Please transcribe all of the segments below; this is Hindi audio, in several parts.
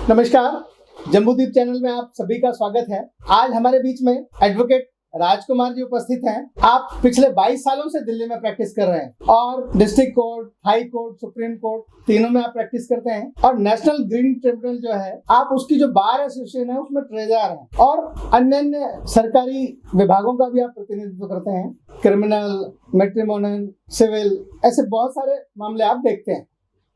नमस्कार, जम्बूदीप चैनल में आप सभी का स्वागत है। आज हमारे बीच में एडवोकेट राजकुमार जी उपस्थित हैं। आप पिछले 22 सालों से दिल्ली में प्रैक्टिस कर रहे हैं और district court, high court, supreme court तीनों में आप प्रैक्टिस करते हैं और नेशनल ग्रीन ट्रिब्यूनल जो है आप उसकी जो बार एसोसिएशन है उसमें ट्रेजरर हैं और अन्य सरकारी विभागों का भी आप प्रतिनिधित्व करते हैं। क्रिमिनल, मैट्रिमोनियल, सिविल, ऐसे बहुत सारे मामले आप देखते हैं।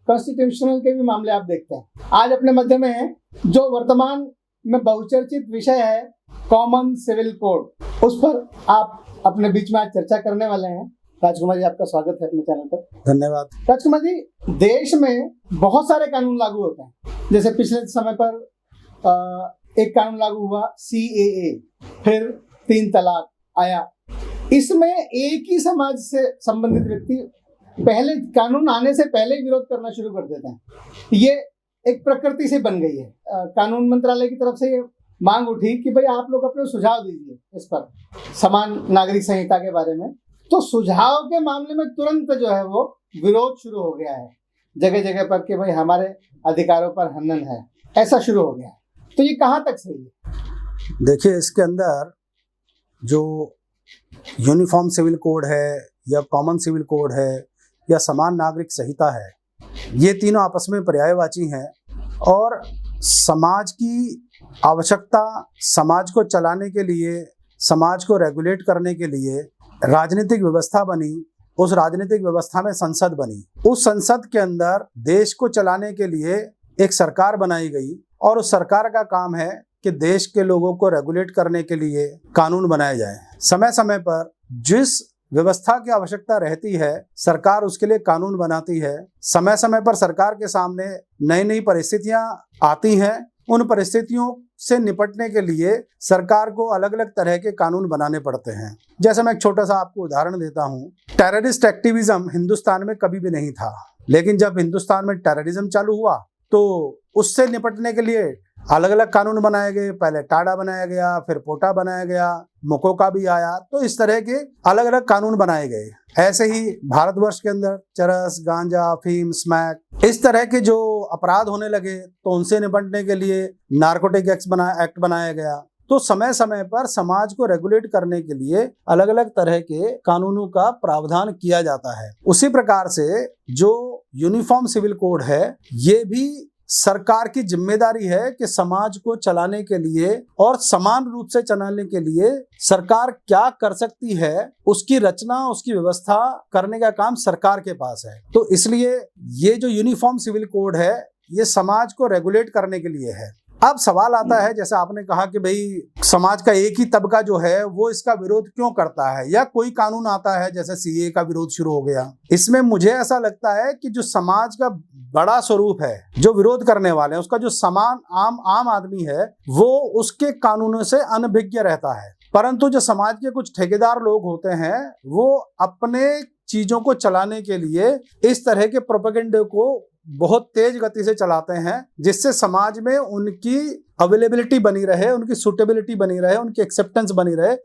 कॉन्स्टिट्यूशनल के भी मामले आप देखते हैं। आज अपने मध्य में है जो वर्तमान में बहुचर्चित विषय है कॉमन सिविल कोड, उस पर आप अपने बीच में आज चर्चा करने वाले हैं। राजकुमार जी, आपका स्वागत है अपने चैनल पर। धन्यवाद। राजकुमार जी, देश में बहुत सारे कानून लागू होते हैं। जैसे पिछले समय पर एक कानून लागू हुआ CAA, फिर 3 तलाक आया। इसमें एक ही समाज से संबंधित व्यक्ति पहले कानून आने से पहले ही विरोध करना शुरू कर देते हैं। ये एक प्रकृति से बन गई है। कानून मंत्रालय की तरफ से ये मांग उठी कि भाई आप लोग अपने सुझाव दीजिए इस पर, समान नागरिक संहिता के बारे में। तो सुझाव के मामले में तुरंत जो है वो विरोध शुरू हो गया है जगह जगह पर कि भाई हमारे अधिकारों पर हनन है, ऐसा शुरू हो गया है। तो ये कहाँ तक सही है? देखिए, इसके अंदर जो यूनिफॉर्म सिविल कोड है या कॉमन सिविल कोड है या समान नागरिक संहिता है, ये तीनों आपस में पर्यायवाची हैं और समाज की आवश्यकता, समाज को चलाने के लिए, समाज को रेगुलेट करने के लिए राजनीतिक व्यवस्था बनी। उस राजनीतिक व्यवस्था में संसद बनी। उस संसद के अंदर देश को चलाने के लिए एक सरकार बनाई गई और उस सरकार का काम है कि देश के लोगों को रेगुलेट करने के लिए कानून बनाए जाए। समय समय पर जिस व्यवस्था की आवश्यकता रहती है, सरकार उसके लिए कानून बनाती है। समय समय पर सरकार के सामने नई नई परिस्थितियां आती हैं। उन परिस्थितियों से निपटने के लिए सरकार को अलग अलग तरह के कानून बनाने पड़ते हैं। जैसे मैं एक छोटा सा आपको उदाहरण देता हूँ। टेररिस्ट एक्टिविज्म हिंदुस्तान में कभी भी नहीं था, लेकिन जब हिंदुस्तान में टेररिज्म चालू हुआ तो उससे निपटने के लिए अलग अलग कानून बनाए गए। पहले टाडा बनाया गया, फिर पोटा बनाया गया, मोकोका भी आया। तो इस तरह के अलग अलग कानून बनाए गए। ऐसे ही भारतवर्ष के अंदर चरस, गांजा, अफीम, स्मैक, इस तरह के जो अपराध होने लगे तो उनसे निपटने के लिए नारकोटिक एक्ट बनाया गया। तो समय समय पर समाज को रेगुलेट करने के लिए अलग अलग तरह के कानूनों का प्रावधान किया जाता है। उसी प्रकार से जो यूनिफॉर्म सिविल कोड है, ये भी सरकार की जिम्मेदारी है कि समाज को चलाने के लिए और समान रूप से चलाने के लिए सरकार क्या कर सकती है, उसकी रचना, उसकी व्यवस्था करने का काम सरकार के पास है। तो इसलिए ये जो यूनिफॉर्म सिविल कोड है, ये समाज को रेगुलेट करने के लिए है। अब सवाल आता है, जैसे आपने कहा कि भाई समाज का एक ही तबका जो है वो इसका विरोध क्यों करता है, या कोई कानून आता है जैसे CAA का विरोध शुरू हो गया। इसमें मुझे ऐसा लगता है कि जो समाज का बड़ा स्वरूप है, जो विरोध करने वाले हैं, उसका जो समान आम आदमी है, वो उसके कानूनों से अनभिज्ञ रहता है। परंतु जो समाज के कुछ ठेकेदार लोग होते हैं, वो अपने चीजों को चलाने के लिए इस तरह के प्रोपेगेंडे को बहुत तेज गति से चलाते हैं, जिससे समाज में उनकी अवेलेबिलिटी बनी रहे, उनकी सूटेबिलिटी बनी रहे, उनकी एक्सेप्टेंस बनी रहे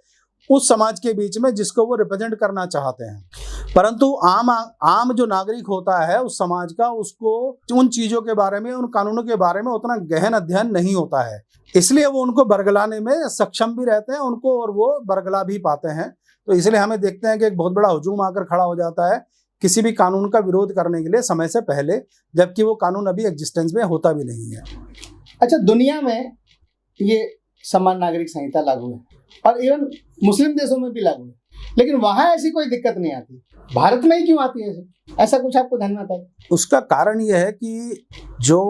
उस समाज के बीच में जिसको वो रिप्रेजेंट करना चाहते हैं। परंतु आम जो नागरिक होता है उस समाज का, उसको उन चीजों के बारे में, उन कानूनों के बारे में उतना गहन अध्ययन नहीं होता है। इसलिए वो उनको बरगलाने में सक्षम भी रहते हैं उनको, और वो बरगला भी पाते हैं। तो इसलिए हमें देखते हैं कि एक बहुत बड़ा हुजूम आकर खड़ा हो जाता है किसी भी कानून का विरोध करने के लिए समय से पहले, जबकि वो कानून अभी एग्जिस्टेंस में होता भी नहीं है। अच्छा, दुनिया में ये समान नागरिक संहिता लागू है और इवन मुस्लिम देशों में भी लागू है, लेकिन वहां ऐसी कोई दिक्कत नहीं आती। भारत में ही क्यों आती है ऐसा कुछ आपको ध्यान में आता है? उसका कारण ये है कि जो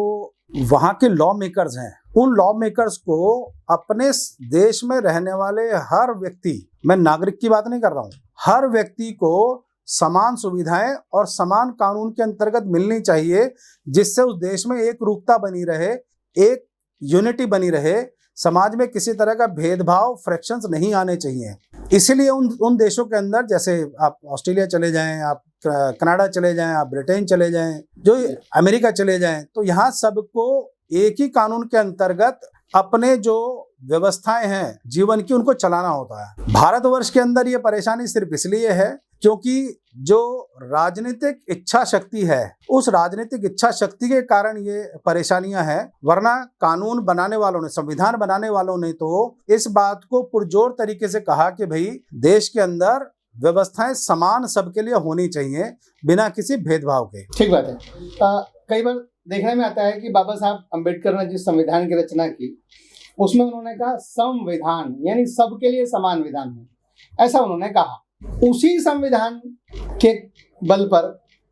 वहाँ के लॉ मेकर्स हैं, उन लॉ मेकर्स को अपने देश में रहने वाले हर व्यक्ति, मैं नागरिक की बात नहीं कर रहा हूँ, हर व्यक्ति को समान सुविधाएं और समान कानून के अंतर्गत मिलनी चाहिए, जिससे उस देश में एक रूपता बनी रहे, एक यूनिटी बनी रहे, समाज में किसी तरह का भेदभाव, फ्रैक्शंस नहीं आने चाहिए। इसीलिए उन देशों के अंदर, जैसे आप ऑस्ट्रेलिया चले जाएं, आप कनाडा चले जाएं, आप ब्रिटेन चले जाएं, जो अमेरिका चले जाएं, तो यहाँ सबको एक ही कानून के अंतर्गत अपने जो व्यवस्थाएं हैं जीवन की, उनको चलाना होता है। भारतवर्ष के अंदर ये परेशानी सिर्फ इसलिए है क्योंकि जो राजनीतिक इच्छा शक्ति है, उस राजनीतिक इच्छा शक्ति के कारण ये परेशानियां हैं। वरना कानून बनाने वालों ने, संविधान बनाने वालों ने तो इस बात को पुरजोर तरीके से कहा कि भाई देश के अंदर व्यवस्थाएं समान सबके लिए होनी चाहिए, बिना किसी भेदभाव के। ठीक बात है। कई बार देखने में आता है कि बाबा साहब अम्बेडकर ने जिस संविधान की रचना की, उसमें उन्होंने कहा संविधान यानी सबके लिए समान विधान है, ऐसा उन्होंने कहा। उसी संविधान के बल पर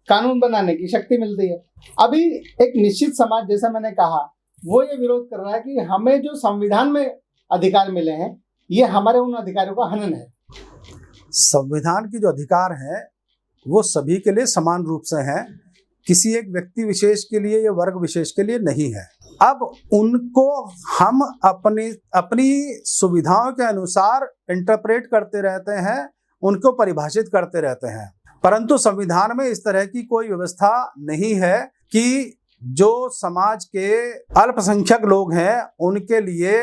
कानून बनाने की शक्ति मिलती है। अभी एक निश्चित समाज, जैसा मैंने कहा, वो ये विरोध कर रहा है कि हमें जो संविधान में अधिकार मिले हैं, ये हमारे उन अधिकारों का हनन है। संविधान की जो अधिकार हैं वो सभी के लिए समान रूप से हैं, किसी एक व्यक्ति विशेष के लिए या वर्ग विशेष के लिए नहीं है। अब उनको हम अपनी सुविधाओं के अनुसार इंटरप्रेट करते रहते हैं, उनको परिभाषित करते रहते हैं, परंतु संविधान में इस तरह की कोई व्यवस्था नहीं है कि जो समाज के अल्पसंख्यक लोग हैं उनके लिए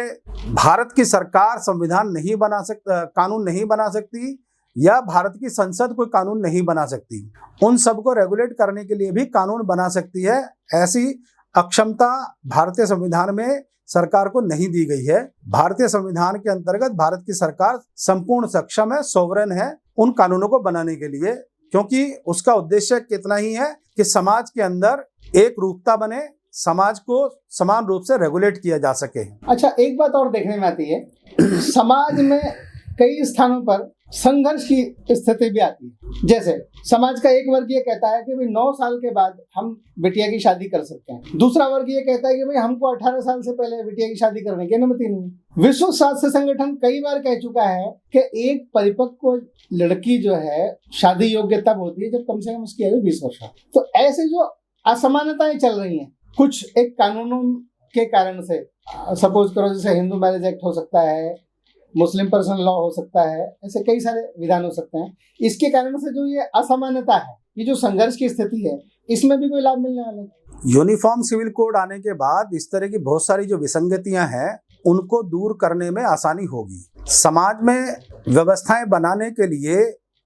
भारत की सरकार संविधान नहीं बना कानून नहीं बना सकती, या भारत की संसद कोई कानून नहीं बना सकती। उन सबको रेगुलेट करने के लिए भी कानून बना सकती है। ऐसी अक्षमता भारतीय संविधान में सरकार को नहीं दी गई है। भारतीय संविधान के अंतर्गत भारत की सरकार संपूर्ण सक्षम है, सोवरेन है उन कानूनों को बनाने के लिए, क्योंकि उसका उद्देश्य कितना ही है कि समाज के अंदर एक रूपता बने, समाज को समान रूप से रेगुलेट किया जा सके। अच्छा, एक बात और देखने में आती है, समाज में कई स्थानों पर संघर्ष की स्थिति भी आती है। जैसे समाज का एक वर्ग ये कहता है कि भाई 9 साल के बाद हम बिटिया की शादी कर सकते हैं, दूसरा वर्ग ये कहता है कि भाई हमको 18 साल से पहले बिटिया की शादी करने की अनुमति नहीं है। विश्व स्वास्थ्य संगठन कई बार कह चुका है कि एक परिपक्व लड़की जो है शादी योग्य तब होती है जब कम से कम उसकी आयु 20 वर्ष हो। तो ऐसे जो असमानताएं चल रही हैं कुछ एक कानूनों के कारण से, सपोज करो जैसे हिंदू मैरिज एक्ट हो सकता है, मुस्लिम पर्सनल लॉ हो सकता है, ऐसे कई सारे विधान हो सकते हैं। इसके कारण से जो ये असमानता है, ये जो संघर्ष की स्थिति है, इसमें भी कोई लाभ मिलने वाला है? यूनिफॉर्म सिविल कोड आने के बाद इस तरह की बहुत सारी जो विसंगतियां हैं उनको दूर करने में आसानी होगी। समाज में व्यवस्थाएं बनाने के लिए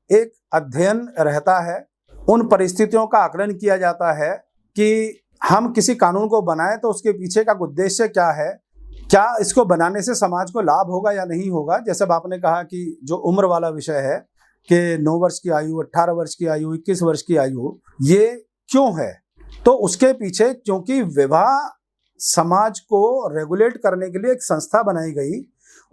एक अध्ययन रहता है, उन परिस्थितियों का आकलन किया जाता है कि हम किसी कानून को बनाएं तो उसके पीछे का उद्देश्य क्या है, क्या इसको बनाने से समाज को लाभ होगा या नहीं होगा। जैसे आपने कहा कि जो उम्र वाला विषय है कि 9 वर्ष की आयु, 18 वर्ष की आयु, 21 वर्ष की आयु, ये क्यों है? तो उसके पीछे क्योंकि विवाह समाज को रेगुलेट करने के लिए एक संस्था बनाई गई,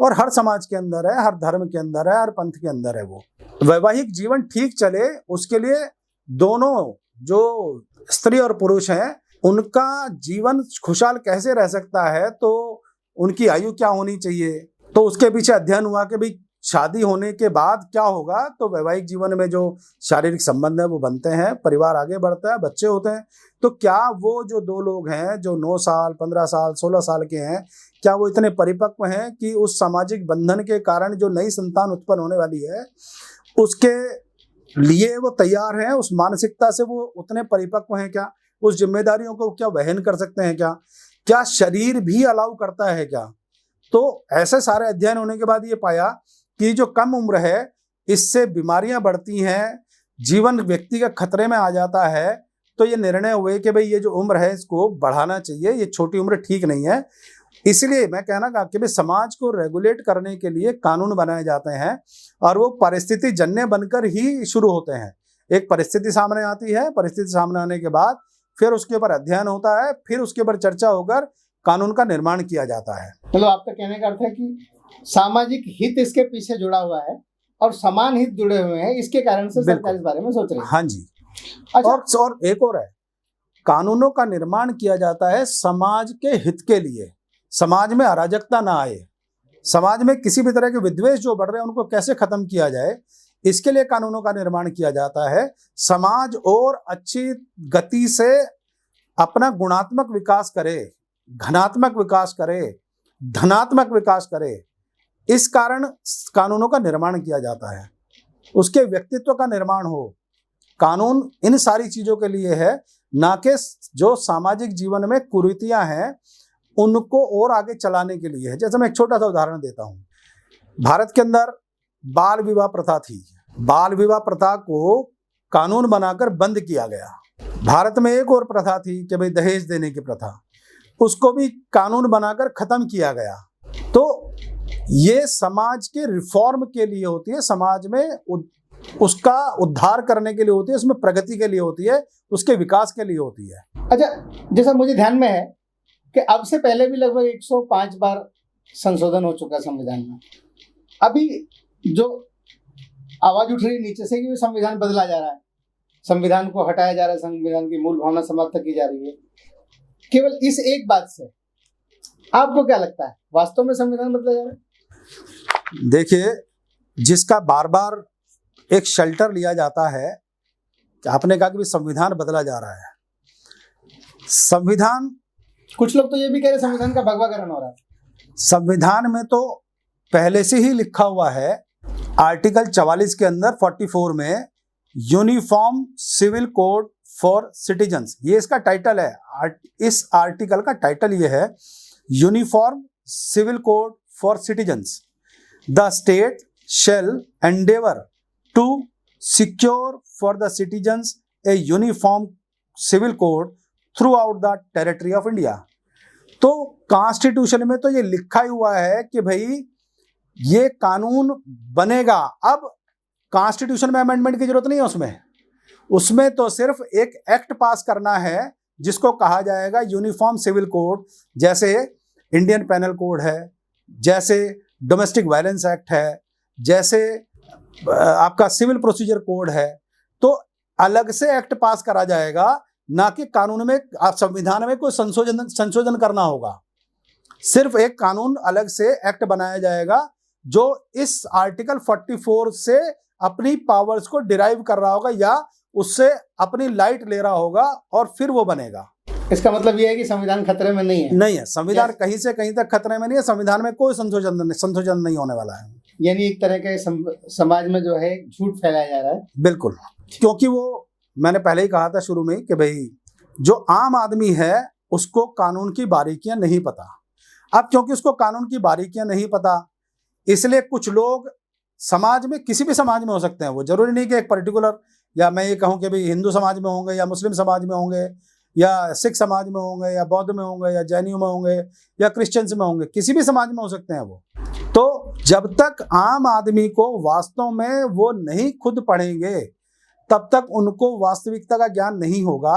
और हर समाज के अंदर है, हर धर्म के अंदर है, हर पंथ के अंदर है। वो वैवाहिक जीवन ठीक चले उसके लिए दोनों जो स्त्री और पुरुष हैं उनका जीवन खुशहाल कैसे रह सकता है, तो उनकी आयु क्या होनी चाहिए। तो उसके पीछे अध्ययन हुआ कि भाई शादी होने के बाद क्या होगा। तो वैवाहिक जीवन में जो शारीरिक संबंध है वो बनते हैं, परिवार आगे बढ़ता है, बच्चे होते हैं। तो क्या वो जो 2 लोग हैं जो 9 साल, 15 साल, 16 साल के हैं, क्या वो इतने परिपक्व हैं कि उस सामाजिक बंधन के कारण जो नई संतान उत्पन्न होने वाली है उसके लिए वो तैयार हैं? उस मानसिकता से वो उतने परिपक्व हैं क्या? उस जिम्मेदारियों को क्या वहन कर सकते हैं क्या शरीर भी अलाउ करता है क्या? तो ऐसे सारे अध्ययन होने के बाद ये पाया कि जो कम उम्र है इससे बीमारियां बढ़ती हैं, जीवन व्यक्ति का खतरे में आ जाता है। तो ये निर्णय हुए कि भाई ये जो उम्र है इसको बढ़ाना चाहिए, ये छोटी उम्र ठीक नहीं है। इसलिए मैं कहना चाहता कि भाई समाज को रेगुलेट करने के लिए कानून बनाए जाते हैं और वो परिस्थिति जन्य बनकर ही शुरू होते हैं। एक परिस्थिति सामने आती है, परिस्थिति सामने आने के बाद फिर उसके ऊपर अध्ययन होता है, फिर उसके ऊपर चर्चा होकर कानून का निर्माण किया जाता है। मतलब आपका कहने का अर्थ है कि सामाजिक हित इसके पीछे जुड़ा हुआ है और समान हित जुड़े हुए हैं, इसके कारण से सरकार इस बारे में सोच रही है। हाँ जी। अच्छा, और एक और है, कानूनों का निर्माण किया जाता है समाज के हित के लिए। समाज में अराजकता ना आए, समाज में किसी भी तरह के विद्वेष जो बढ़ रहे हैं उनको कैसे खत्म किया जाए, इसके लिए कानूनों का निर्माण किया जाता है। समाज और अच्छी गति से अपना गुणात्मक विकास करे, घनात्मक विकास करे, धनात्मक विकास करे, इस कारण कानूनों का निर्माण किया जाता है। उसके व्यक्तित्व का निर्माण हो। कानून इन सारी चीजों के लिए है, ना कि जो सामाजिक जीवन में कुरीतियां हैं उनको और आगे चलाने के लिए है। जैसे मैं एक छोटा सा उदाहरण देता हूं। भारत के अंदर बाल विवाह प्रथा थी, बाल विवाह प्रथा को कानून बनाकर बंद किया गया। भारत में एक और प्रथा थी कि भाई दहेज देने की प्रथा, उसको भी कानून बनाकर खत्म किया गया। तो ये समाज के रिफॉर्म के लिए होती है, समाज में उसका उद्धार करने के लिए होती है, उसमें प्रगति के लिए होती है, उसके विकास के लिए होती है। अच्छा, जैसा मुझे ध्यान में है कि अब से पहले भी लगभग 105 बार संशोधन हो चुका संविधान में। अभी जो आवाज उठ रही है नीचे से कि संविधान बदला जा रहा है, संविधान को हटाया जा रहा है, संविधान की मूल भावना समाप्त की जा रही है, केवल इस एक बात से आपको क्या लगता है, वास्तव में संविधान बदला जा रहा है? देखिए, जिसका बार बार एक शेल्टर लिया जाता है, आपने कहा कि संविधान बदला जा रहा है। संविधान, कुछ लोग तो ये भी कह रहे संविधान का भगवाकरण हो रहा है। संविधान में तो पहले से ही लिखा हुआ है, आर्टिकल 44 के अंदर 44 में uniform civil code for citizens, ये इसका टाइटल है। इस आर्टिकल का टाइटल ये है, uniform civil code for citizens. The state shall endeavour to secure for the citizens a uniform civil code throughout the territory of India. तो कॉन्स्टिट्यूशन में तो ये लिखा ही हुआ है कि भाई ये कानून बनेगा। अब कॉन्स्टिट्यूशन में अमेंडमेंट की जरूरत नहीं है, उसमें तो सिर्फ एक एक्ट पास करना है जिसको कहा जाएगा यूनिफॉर्म सिविल कोड। जैसे इंडियन पेनल कोड है, जैसे डोमेस्टिक वायलेंस एक्ट है, जैसे आपका सिविल प्रोसीजर कोड है, तो अलग से एक्ट पास करा जाएगा, ना कि कानून में, आप संविधान में कोई संशोधन करना होगा। सिर्फ एक कानून अलग से एक्ट बनाया जाएगा जो इस आर्टिकल 44 से अपनी पावर्स को डिराइव कर रहा होगा या उससे अपनी लाइट ले रहा होगा और फिर वो बनेगा। इसका मतलब ये है कि संविधान खतरे में नहीं है? नहीं है, संविधान कहीं से कहीं तक खतरे में नहीं है। संविधान में कोई संशोधन नहीं होने वाला है। यानी एक तरह के समाज में जो है झूठ फैलाया जा रहा है। बिल्कुल, क्योंकि वो मैंने पहले ही कहा था शुरू में कि भाई जो आम आदमी है उसको कानून की बारीकियां नहीं पता। अब क्योंकि उसको कानून की बारीकियां नहीं पता, इसलिए कुछ लोग समाज में, किसी भी समाज में हो सकते हैं, वो जरूरी नहीं कि एक पर्टिकुलर, या मैं ये कहूँ कि भाई हिंदू समाज में होंगे या मुस्लिम समाज में होंगे या सिख समाज में होंगे या बौद्ध में होंगे या जैनियों में होंगे या क्रिश्चियंस में होंगे, किसी भी समाज में हो सकते हैं वो। तो जब तक आम आदमी को वास्तव में वो नहीं खुद पढ़ेंगे तब तक उनको वास्तविकता का ज्ञान नहीं होगा।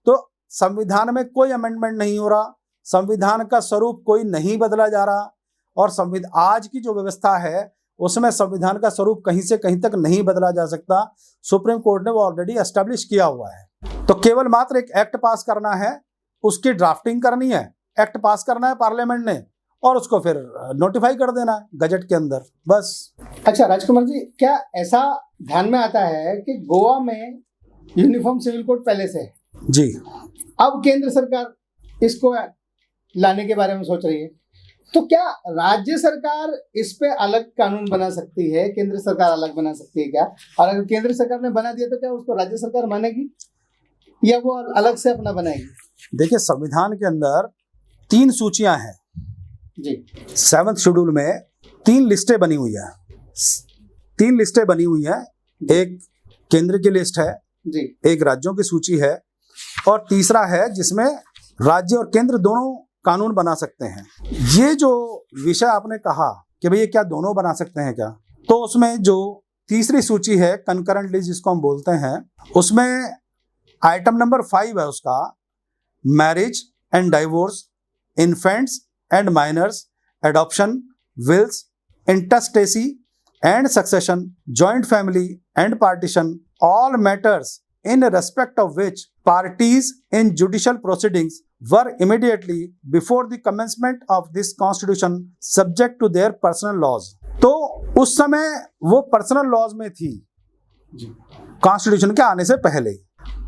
तो संविधान में कोई अमेंडमेंट नहीं हो रहा, संविधान का स्वरूप कोई नहीं बदला जा रहा, और आज की जो व्यवस्था है उसमें संविधान का स्वरूप कहीं से कहीं तक नहीं बदला जा सकता। सुप्रीम कोर्ट ने वो ऑलरेडी एस्टेब्लिश किया हुआ है। तो केवल मात्र एक एक्ट पास करना है, उसकी ड्राफ्टिंग करनी है, एक्ट पास करना है पार्लियामेंट ने और उसको फिर नोटिफाई कर देना है गजट के अंदर, बस। अच्छा राजकुमार जी, क्या ऐसा ध्यान में आता है कि गोवा में यूनिफॉर्म सिविल कोड पहले से है जी, अब केंद्र सरकार इसको लाने के बारे में सोच रही है, तो क्या राज्य सरकार इस पे अलग कानून बना सकती है, केंद्र सरकार अलग बना सकती है क्या? और अगर केंद्र सरकार ने बना दिया तो क्या उसको राज्य सरकार मानेगी या वो अलग से अपना बनाएगी? देखिए, संविधान के अंदर 3 सूचियां हैं जी। 7th शेड्यूल में 3 लिस्टें बनी हुई है। 3 लिस्टें बनी हुई है, एक केंद्र की लिस्ट है जी, एक राज्यों की सूची है, और तीसरा है जिसमें राज्य और केंद्र दोनों कानून बना सकते हैं। ये जो विषय आपने कहा कि भाई ये क्या दोनों बना सकते हैं क्या, तो उसमें जो तीसरी सूची है कंकरेंट लिस्ट जिसको हम बोलते हैं, उसमें आइटम नंबर 5 है उसका, marriage and divorce, infants and minors, adoption, wills, intestacy and succession, joint family and partition, all matters in respect of which parties in judicial proceedings were immediately before the commencement of this constitution subject to their personal laws। तो उस समय वो पर्सनल लॉज में थी कॉन्स्टिट्यूशन के आने से पहले।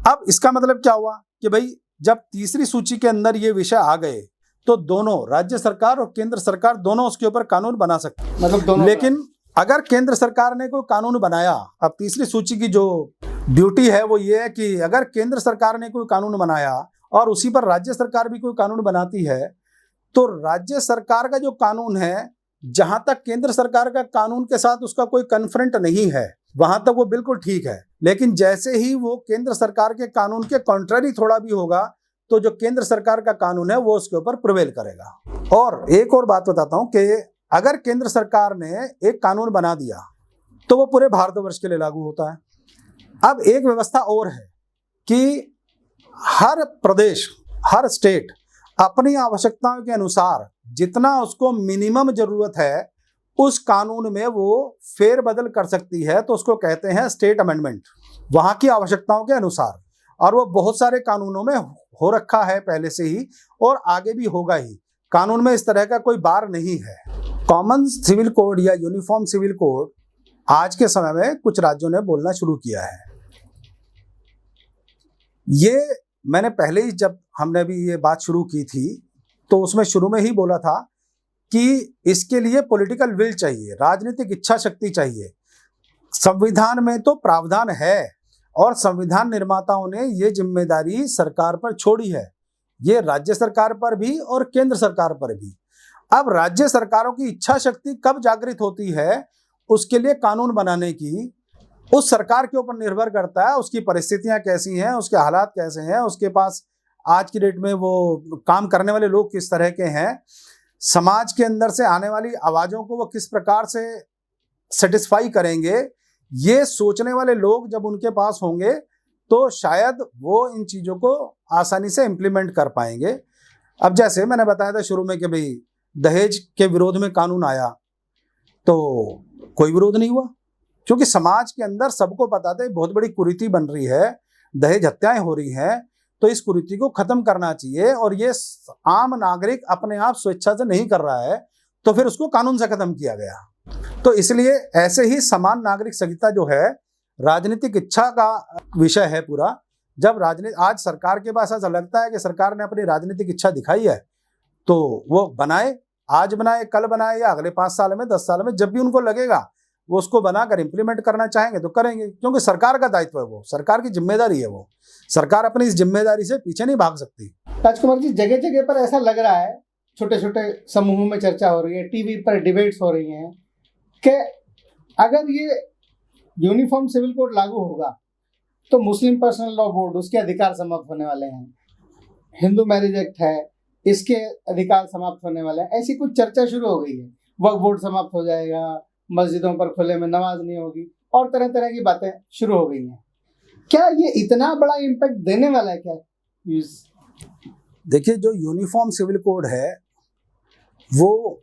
अब इसका मतलब क्या हुआ कि भाई जब तीसरी सूची के अंदर ये विषय आ गए तो दोनों राज्य सरकार और केंद्र सरकार दोनों उसके ऊपर कानून बना सकते, मतलब दोनों। लेकिन अगर केंद्र सरकार ने कोई कानून बनाया, अब तीसरी सूची की जो ड्यूटी है वो ये है कि अगर केंद्र सरकार ने कोई कानून बनाया और उसी पर राज्य सरकार भी कोई कानून बनाती है, तो राज्य सरकार का जो कानून है, जहां तक केंद्र सरकार का कानून के साथ उसका कोई कन्फ्रंट नहीं है, वहां तक वो बिल्कुल ठीक है, लेकिन जैसे ही वो केंद्र सरकार के कानून के कॉन्ट्ररी थोड़ा भी होगा तो जो केंद्र सरकार का कानून है वो उसके ऊपर प्रिवेल करेगा। और एक और बात बताता हूं कि अगर केंद्र सरकार ने एक कानून बना दिया तो वो पूरे भारतवर्ष के लिए लागू होता है। अब एक व्यवस्था और है कि हर प्रदेश, हर स्टेट अपनी आवश्यकताओं के अनुसार जितना उसको मिनिमम जरूरत है उस कानून में वो फेरबदल कर सकती है, तो उसको कहते हैं स्टेट अमेंडमेंट, वहां की आवश्यकताओं के अनुसार। और वो बहुत सारे कानूनों में हो रखा है पहले से ही और आगे भी होगा ही। कानून में इस तरह का कोई बार नहीं है। कॉमन सिविल कोड या यूनिफॉर्म सिविल कोड आज के समय में कुछ राज्यों ने बोलना शुरू किया है। ये मैंने पहले ही, जब हमने भी ये बात शुरू की थी तो उसमें शुरू में ही बोला था कि इसके लिए पॉलिटिकल विल चाहिए, राजनीतिक इच्छा शक्ति चाहिए। संविधान में तो प्रावधान है और संविधान निर्माताओं ने ये जिम्मेदारी सरकार पर छोड़ी है, ये राज्य सरकार पर भी और केंद्र सरकार पर भी। अब राज्य सरकारों की इच्छा शक्ति कब जागृत होती है उसके लिए कानून बनाने की उस सरकार के ऊपर निर्भर करता है, उसकी परिस्थितियां कैसी हैं, उसके हालात कैसे हैं, उसके पास आज की डेट में वो काम करने वाले लोग किस तरह के हैं, समाज के अंदर से आने वाली आवाज़ों को वो किस प्रकार से सेटिस्फाई करेंगे। ये सोचने वाले लोग जब उनके पास होंगे तो शायद वो इन चीज़ों को आसानी से इम्प्लीमेंट कर पाएंगे। अब जैसे मैंने बताया था शुरू में कि भाई दहेज के विरोध में कानून आया तो कोई विरोध नहीं हुआ, क्योंकि समाज के अंदर सबको पता था बहुत बड़ी कुरीति बन रही है, दहेज हत्याएं हो रही हैं, तो इस कुरीति को खत्म करना चाहिए और ये आम नागरिक अपने आप स्वेच्छा से नहीं कर रहा है, तो फिर उसको कानून से खत्म किया गया। तो इसलिए ऐसे ही समान नागरिक संहिता जो है राजनीतिक इच्छा का विषय है पूरा। जब आज सरकार के पास ऐसा लगता है कि सरकार ने अपनी राजनीतिक इच्छा दिखाई है तो वो बनाए, आज बनाए, कल बनाए या अगले 5 साल में, 10 साल में, जब भी उनको लगेगा वो उसको बनाकर इंप्लीमेंट करना चाहेंगे तो करेंगे, क्योंकि सरकार का दायित्व है, वो सरकार की जिम्मेदारी है। वो सरकार अपनी इस जिम्मेदारी से पीछे नहीं भाग सकती। राजकुमार जी, जगह जगह पर ऐसा लग रहा है, छोटे छोटे समूहों में चर्चा हो रही है, टीवी पर डिबेट्स हो रही हैं कि अगर ये यूनिफॉर्म सिविल कोड लागू होगा तो मुस्लिम पर्सनल लॉ बोर्ड, उसके अधिकार समाप्त होने वाले हैं, हिंदू मैरिज एक्ट है, इसके अधिकार समाप्त होने वाले हैं, ऐसी कुछ चर्चा शुरू हो गई है। वक्फ बोर्ड समाप्त हो जाएगा, मस्जिदों पर खुले में नमाज नहीं होगी और तरह तरह की बातें शुरू हो गई हैं। क्या ये इतना बड़ा इम्पैक्ट देने वाला है क्या? देखिए, जो यूनिफॉर्म सिविल कोड है वो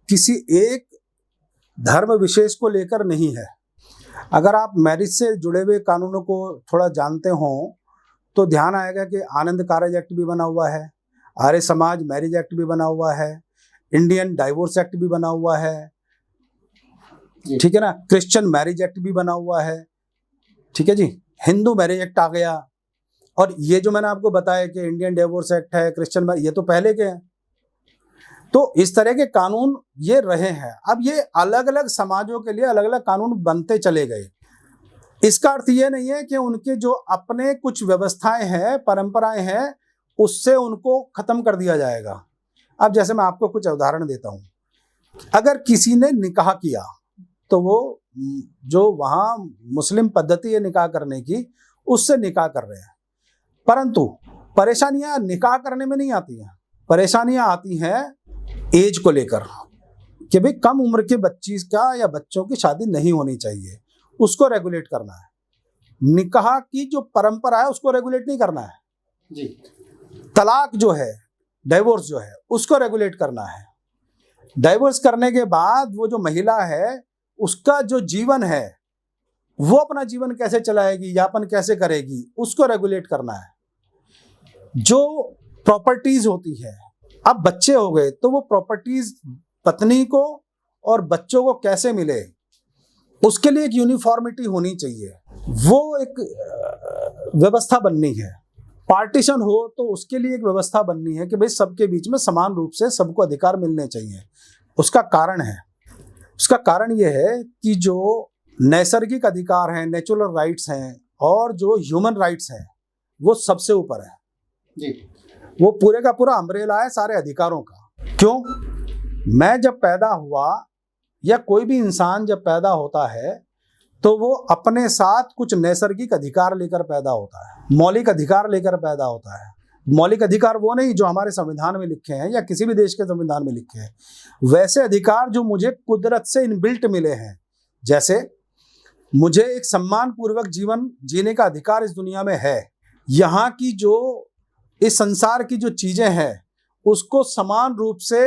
किसी एक धर्म विशेष को लेकर नहीं है। अगर आप मैरिज से जुड़े हुए कानूनों को थोड़ा जानते हो तो ध्यान आएगा कि आनंद कारज एक्ट भी बना हुआ है, आर्य समाज मैरिज एक्ट भी बना हुआ है, इंडियन डाइवोर्स एक्ट भी बना हुआ है, ठीक है ना, क्रिश्चियन मैरिज एक्ट भी बना हुआ है, ठीक है जी, हिंदू मैरिज एक्ट आ गया, और ये जो मैंने आपको बताया कि इंडियन डाइवोर्स एक्ट है, क्रिश्चियन, ये तो पहले के हैं। तो इस तरह के कानून ये रहे हैं। अब ये अलग अलग समाजों के लिए अलग अलग कानून बनते चले गए। इसका अर्थ ये नहीं है कि उनके जो अपने कुछ व्यवस्थाएं हैं, परंपराएं हैं, उससे उनको खत्म कर दिया जाएगा। अब जैसे मैं आपको कुछ उदाहरण देता हूं। अगर किसी ने निकाह किया तो वो जो वहां मुस्लिम पद्धति है निकाह करने की, उससे निकाह कर रहे हैं, परंतु परेशानियां निकाह करने में नहीं आती हैं। परेशानियां आती हैं एज को लेकर कि भाई कम उम्र के बच्ची का या बच्चों की शादी नहीं होनी चाहिए, उसको रेगुलेट करना है। निकाह की जो परंपरा है उसको रेगुलेट नहीं करना है जी। तलाक जो है, डाइवोर्स जो है, उसको रेगुलेट करना है। डाइवोर्स करने के बाद वो जो महिला है उसका जो जीवन है वो अपना जीवन कैसे चलाएगी, यापन कैसे करेगी, उसको रेगुलेट करना है। जो प्रॉपर्टीज होती है, अब बच्चे हो गए तो वो प्रॉपर्टीज पत्नी को और बच्चों को कैसे मिले, उसके लिए एक यूनिफॉर्मिटी होनी चाहिए, वो एक व्यवस्था बननी है। पार्टीशन हो तो उसके लिए एक व्यवस्था बननी है कि भाई सबके बीच में समान रूप से सबको अधिकार मिलने चाहिए। उसका कारण ये है कि जो नैसर्गिक अधिकार हैं, नेचुरल राइट्स हैं, और जो ह्यूमन राइट्स हैं, वो सबसे ऊपर है जी। वो पूरे का पूरा अम्ब्रेला है सारे अधिकारों का। क्यों? मैं जब पैदा हुआ या कोई भी इंसान जब पैदा होता है तो वो अपने साथ कुछ नैसर्गिक अधिकार लेकर पैदा होता है, मौलिक अधिकार लेकर पैदा होता है। मौलिक अधिकार वो नहीं जो हमारे संविधान में लिखे हैं या किसी भी देश के संविधान में लिखे हैं, वैसे अधिकार जो मुझे कुदरत से इनबिल्ट मिले हैं। जैसे मुझे एक सम्मान पूर्वक जीवन जीने का अधिकार इस दुनिया में है, यहाँ की जो इस संसार की जो चीजें हैं उसको समान रूप से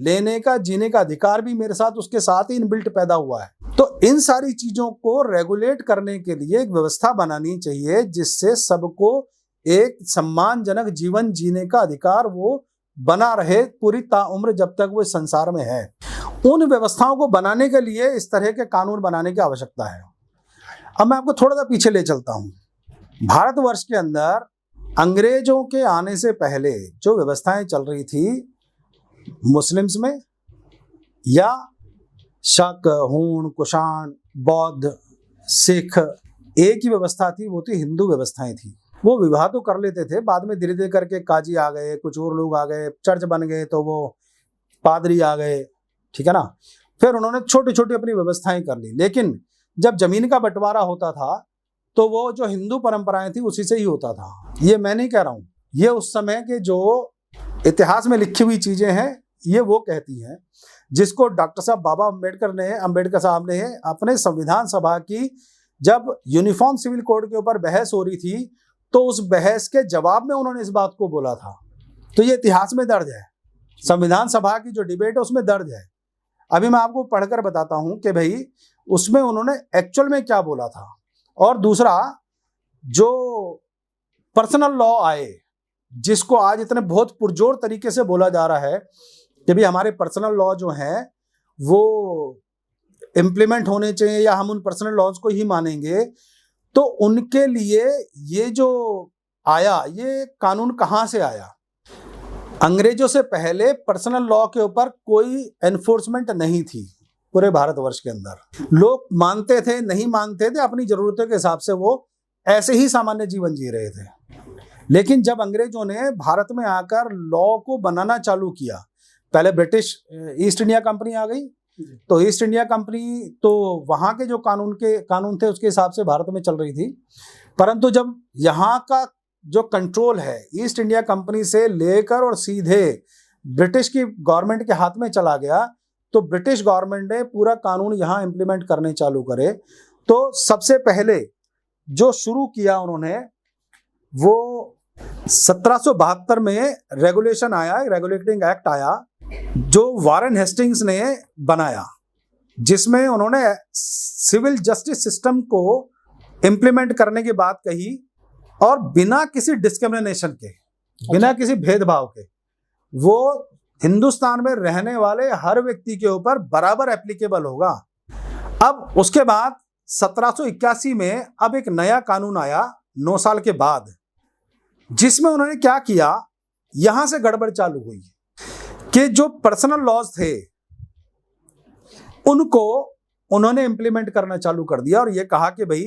लेने का, जीने का अधिकार भी मेरे साथ उसके साथ ही इनबिल्ट पैदा हुआ है। तो इन सारी चीजों को रेगुलेट करने के लिए एक व्यवस्था बनानी चाहिए जिससे सबको एक सम्मानजनक जीवन जीने का अधिकार वो बना रहे पूरी ताउम्र जब तक वो इस संसार में है। उन व्यवस्थाओं को बनाने के लिए इस तरह के कानून बनाने की आवश्यकता है। अब मैं आपको थोड़ा सा पीछे ले चलता हूँ। भारतवर्ष के अंदर अंग्रेजों के आने से पहले जो व्यवस्थाएं चल रही थी मुस्लिम्स में या शक, हूण, कुषाण, बौद्ध, सिख, एक ही व्यवस्था थी, वो थी हिंदू व्यवस्थाएं थी। वो विवाह तो कर लेते थे, बाद में धीरे धीरे करके काजी आ गए, कुछ और लोग आ गए, चर्च बन गए तो वो पादरी आ गए, ठीक है ना। फिर उन्होंने छोटी छोटी अपनी व्यवस्थाएं कर ली। लेकिन जब जमीन का बंटवारा होता था तो वो जो हिंदू परंपराएं थी उसी से ही होता था। ये मैं नहीं कह रहा हूँ, ये उस समय के जो इतिहास में लिखी हुई चीजें हैं ये वो कहती हैं, जिसको डॉक्टर साहब बाबा अम्बेडकर साहब ने अपने संविधान सभा की जब यूनिफॉर्म सिविल कोड के ऊपर बहस हो रही थी तो उस बहस के जवाब में उन्होंने इस बात को बोला था। तो ये इतिहास में दर्ज है, संविधान सभा की जो डिबेट है उसमें दर्ज है। अभी मैं आपको पढ़कर बताता हूं कि भाई उसमें उन्होंने एक्चुअल में क्या बोला था। और दूसरा, जो पर्सनल लॉ आए, जिसको आज इतने बहुत पुरजोर तरीके से बोला जा रहा है कि भाई हमारे पर्सनल लॉ जो हैं वो इम्प्लीमेंट होने चाहिए या हम उन पर्सनल लॉज को ही मानेंगे, तो उनके लिए ये जो आया, ये कानून कहाँ से आया? अंग्रेजों से पहले पर्सनल लॉ के ऊपर कोई एनफोर्समेंट नहीं थी पूरे भारतवर्ष के अंदर। लोग मानते थे, नहीं मानते थे, अपनी जरूरतों के हिसाब से वो ऐसे ही सामान्य जीवन जी रहे थे। लेकिन जब अंग्रेजों ने भारत में आकर लॉ को बनाना चालू किया, पहले ब्रिटिश ईस्ट इंडिया कंपनी आ गई, तो ईस्ट इंडिया कंपनी तो वहाँ के जो कानून थे उसके हिसाब से भारत में चल रही थी। परंतु जब यहाँ का जो कंट्रोल है ईस्ट इंडिया कंपनी से लेकर और सीधे ब्रिटिश की गवर्नमेंट के हाथ में चला गया, तो ब्रिटिश गवर्नमेंट ने पूरा कानून यहाँ इम्प्लीमेंट करने चालू करे। तो सबसे पहले जो शुरू किया उन्होंने, वो 1772 में रेगुलेशन आया, रेगुलेटिंग एक्ट आया जो वारेन हेस्टिंग्स ने बनाया, जिसमें उन्होंने सिविल जस्टिस सिस्टम को इम्प्लीमेंट करने की बात कही और बिना किसी डिस्क्रिमिनेशन के, बिना किसी भेदभाव के, वो हिंदुस्तान में रहने वाले हर व्यक्ति के ऊपर बराबर एप्लीकेबल होगा। अब उसके बाद 1781 में अब एक नया कानून आया 9 साल के बाद, जिसमें उन्होंने क्या किया, यहां से गड़बड़ चालू हुई कि जो पर्सनल लॉज थे उनको उन्होंने इंप्लीमेंट करना चालू कर दिया और ये कहा कि भाई